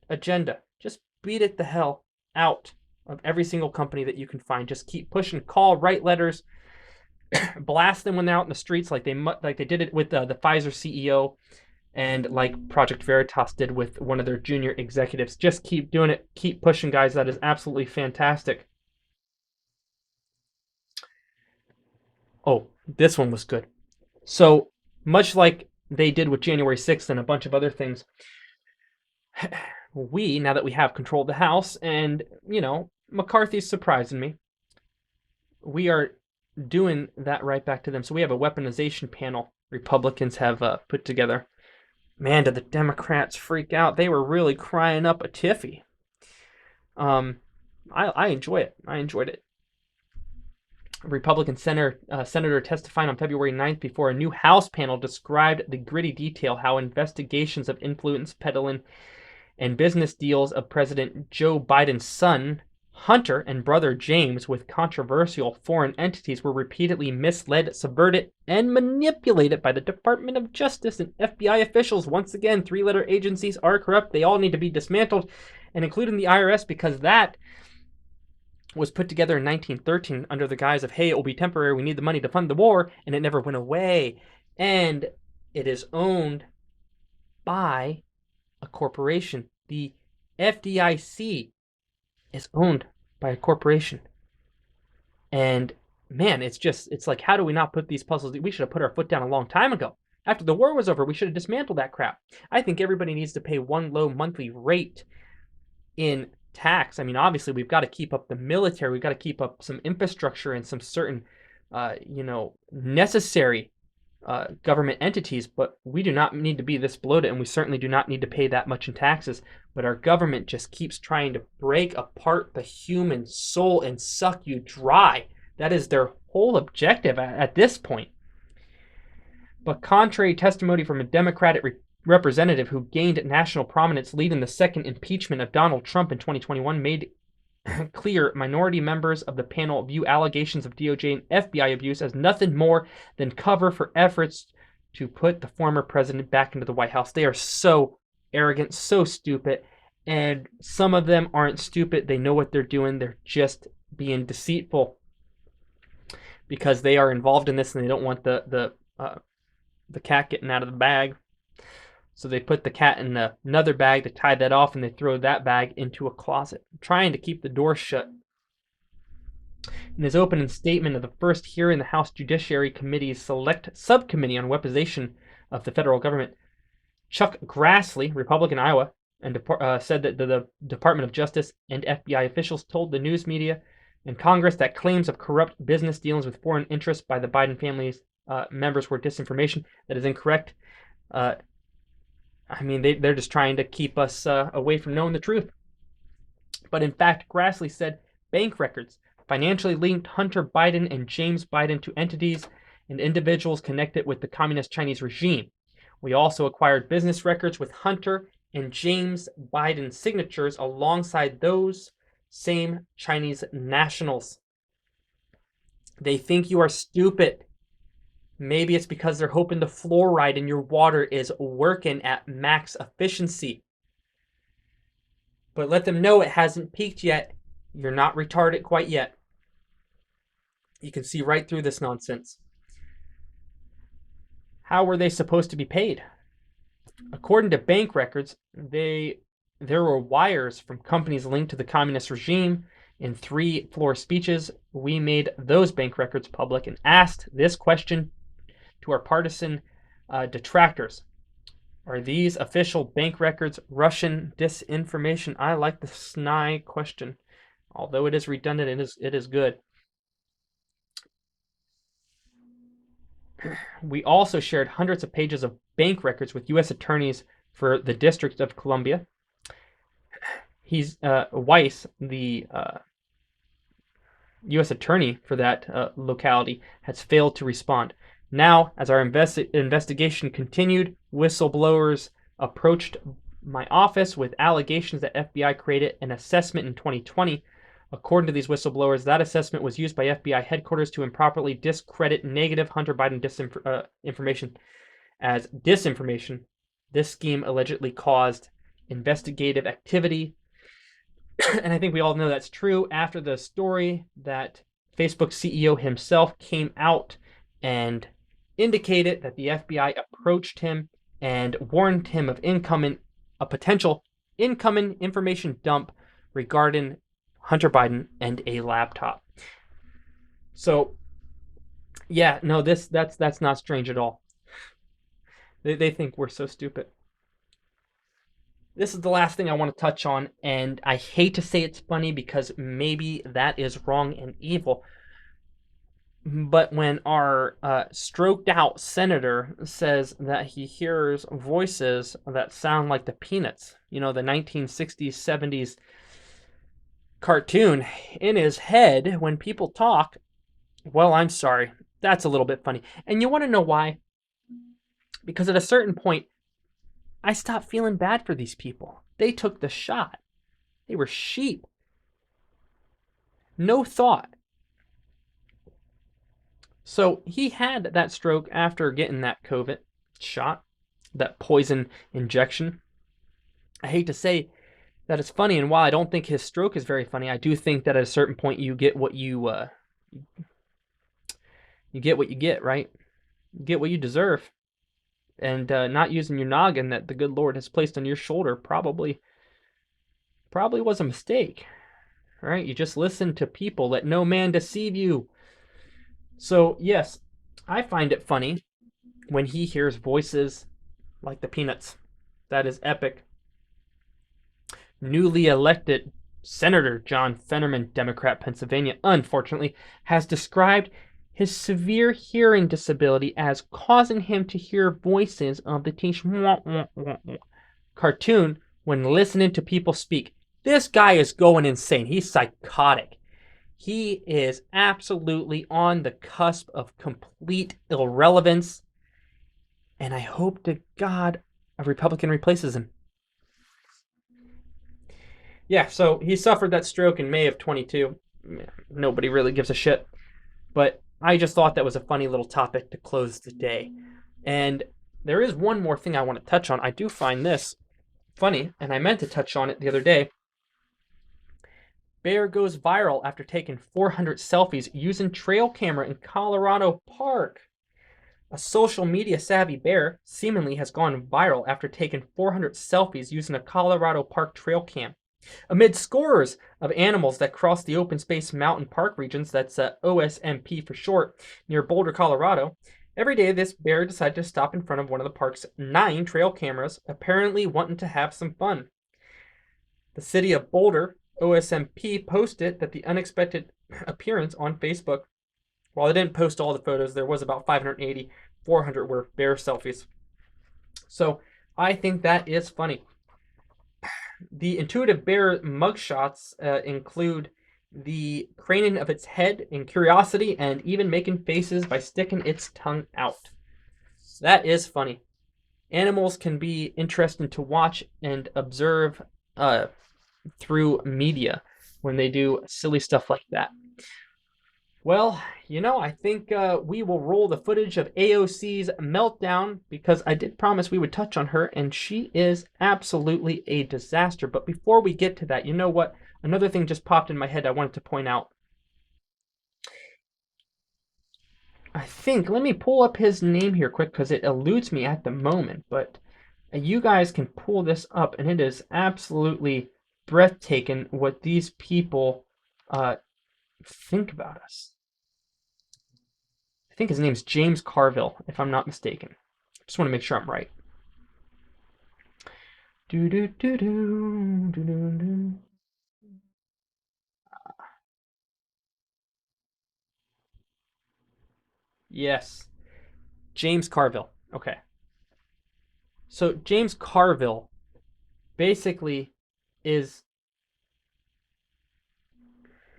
agenda. Just beat it the hell out of every single company that you can find. Just keep pushing. Call, write letters. Blast them when they're out in the streets, like they did it with the Pfizer CEO, and like Project Veritas did with one of their junior executives. Just keep doing it. Keep pushing, guys. That is absolutely fantastic. Oh, this one was good. So much like they did with January 6th and a bunch of other things, now that we have control of the House, and McCarthy's surprising me, we are doing that right back to them. So we have a weaponization panel Republicans have put together. Man, did the Democrats freak out. They were really crying up a tiffy. I enjoy it. I enjoyed it. A Republican senator testifying on February 9th before a new House panel described the gritty detail how investigations of influence peddling and business deals of President Joe Biden's son, Hunter, and brother James with controversial foreign entities were repeatedly misled, subverted, and manipulated by the Department of Justice and FBI officials. Once again, three-letter agencies are corrupt. They all need to be dismantled, and including the IRS, because that was put together in 1913 under the guise of, hey, it will be temporary, we need the money to fund the war, and it never went away. And it is owned by a corporation. The FDIC is owned by a corporation. And man, it's like, how do we not put these puzzles? We should have put our foot down a long time ago. After the war was over, we should have dismantled that crap. I think everybody needs to pay one low monthly rate in tax. I mean, obviously, we've got to keep up the military. We've got to keep up some infrastructure and some certain, necessary government entities, but we do not need to be this bloated, and we certainly do not need to pay that much in taxes. But our government just keeps trying to break apart the human soul and suck you dry. That is their whole objective at this point. But contrary testimony from a Democratic representative who gained national prominence leading the second impeachment of Donald Trump in 2021 made clear minority members of the panel view allegations of DOJ and FBI abuse as nothing more than cover for efforts to put the former president back into the White House. They are so arrogant, so stupid, and some of them aren't stupid. They know what they're doing. They're just being deceitful because they are involved in this and they don't want the cat getting out of the bag. So they put the cat in another bag to tie that off, and they throw that bag into a closet, trying to keep the door shut. In his opening statement of the first hearing, the House Judiciary Committee's Select Subcommittee on Weaponization of the Federal Government, Chuck Grassley, Republican, Iowa, and said that the Department of Justice and FBI officials told the news media and Congress that claims of corrupt business dealings with foreign interests by the Biden family's members were disinformation. That is incorrect. I mean, they're just trying to keep us away from knowing the truth. But in fact, Grassley said bank records financially linked Hunter Biden and James Biden to entities and individuals connected with the communist Chinese regime. We also acquired business records with Hunter and James Biden's signatures alongside those same Chinese nationals. They think you are stupid. Maybe it's because they're hoping the fluoride in your water is working at max efficiency. But let them know it hasn't peaked yet. You're not retarded quite yet. You can see right through this nonsense. How were they supposed to be paid? According to bank records, there were wires from companies linked to the communist regime. In 3 floor speeches, we made those bank records public and asked this question to our partisan detractors. Are these official bank records Russian disinformation? I like the snide question. Although it is redundant, it is good. We also shared hundreds of pages of bank records with U.S. attorneys for the District of Columbia. Weiss, the U.S. attorney for that locality, has failed to respond. Now, as our investigation continued, whistleblowers approached my office with allegations that FBI created an assessment in 2020. According to these whistleblowers, that assessment was used by FBI headquarters to improperly discredit negative Hunter Biden information as disinformation. This scheme allegedly caused investigative activity. And I think we all know that's true after the story that Facebook CEO himself came out and indicated that the FBI approached him and warned him of a potential incoming information dump regarding Hunter Biden and a laptop. So, yeah, no, that's not strange at all. They think we're so stupid. This is the last thing I want to touch on, and I hate to say it's funny because maybe that is wrong and evil. But when our stroked out senator says that he hears voices that sound like the Peanuts, the 1960s, 70s cartoon in his head when people talk, well, I'm sorry. That's a little bit funny. And you want to know why? Because at a certain point, I stopped feeling bad for these people. They took the shot. They were sheep. No thought. So he had that stroke after getting that COVID shot, that poison injection. I hate to say that it's funny, and while I don't think his stroke is very funny, I do think that at a certain point you get what you get what you get, right? You get what you deserve. And not using your noggin that the good Lord has placed on your shoulder probably was a mistake, right? You just listen to people. Let no man deceive you. So, yes, I find it funny when he hears voices like the Peanuts. That is epic. Newly elected Senator John Fetterman, Democrat, Pennsylvania, unfortunately, has described his severe hearing disability as causing him to hear voices of the teen cartoon when listening to people speak. This guy is going insane. He's psychotic. He is absolutely on the cusp of complete irrelevance. And I hope to God a Republican replaces him. Yeah, so he suffered that stroke in May of 22. Nobody really gives a shit. But I just thought that was a funny little topic to close the day. And there is one more thing I want to touch on. I do find this funny, and I meant to touch on it the other day. Bear goes viral after taking 400 selfies using trail camera in Colorado Park. A social media savvy bear seemingly has gone viral after taking 400 selfies using a Colorado Park trail cam. Amid scores of animals that cross the open space mountain park regions, that's OSMP for short, near Boulder, Colorado, every day this bear decided to stop in front of one of the park's 9 trail cameras, apparently wanting to have some fun. The city of Boulder, OSMP, posted that the unexpected appearance on Facebook. While they didn't post all the photos, there was about 580, 400 were bear selfies. So I think that is funny. The intuitive bear mugshots include the craning of its head in curiosity and even making faces by sticking its tongue out. That is funny. Animals can be interesting to watch and observe through media when they do silly stuff like that. Well, I think we will roll the footage of AOC's meltdown because I did promise we would touch on her, and she is absolutely a disaster. But before we get to that, you know what? Another thing just popped in my head I wanted to point out. I think, let me pull up his name here quick because it eludes me at the moment, but you guys can pull this up, and it is absolutely breathtaking what these people think about us. I think his name's James Carville, if I'm not mistaken. Just want to make sure I'm right. Yes, James Carville. Okay. So James Carville basically is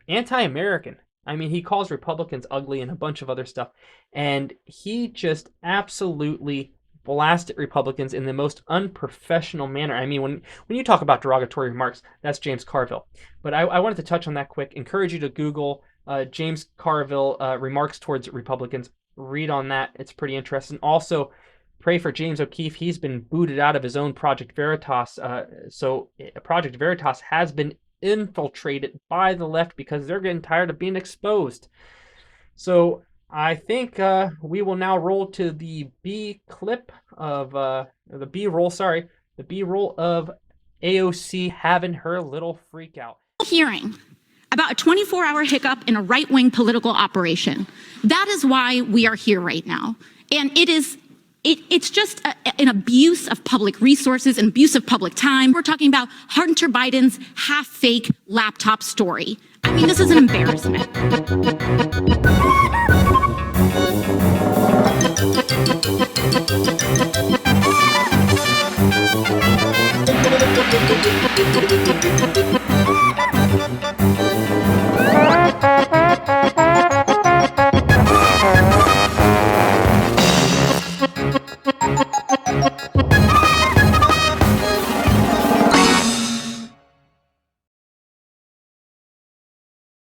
anti-American. I mean, he calls Republicans ugly and a bunch of other stuff. And he just absolutely blasted Republicans in the most unprofessional manner. I mean, when you talk about derogatory remarks, that's James Carville. But I wanted to touch on that quick. Encourage you to Google James Carville remarks towards Republicans. Read on that. It's pretty interesting. Also, pray for James O'Keefe. He's been booted out of his own Project Veritas. So Project Veritas has been infiltrated by the left because they're getting tired of being exposed. So I think we will now roll to the B-roll of AOC having her little freak out. Hearing about a 24-hour hiccup in a right-wing political operation. That is why we are here right now. And it's just an abuse of public resources, an abuse of public time. We're talking about Hunter Biden's half-fake laptop story. I mean, this is an embarrassment.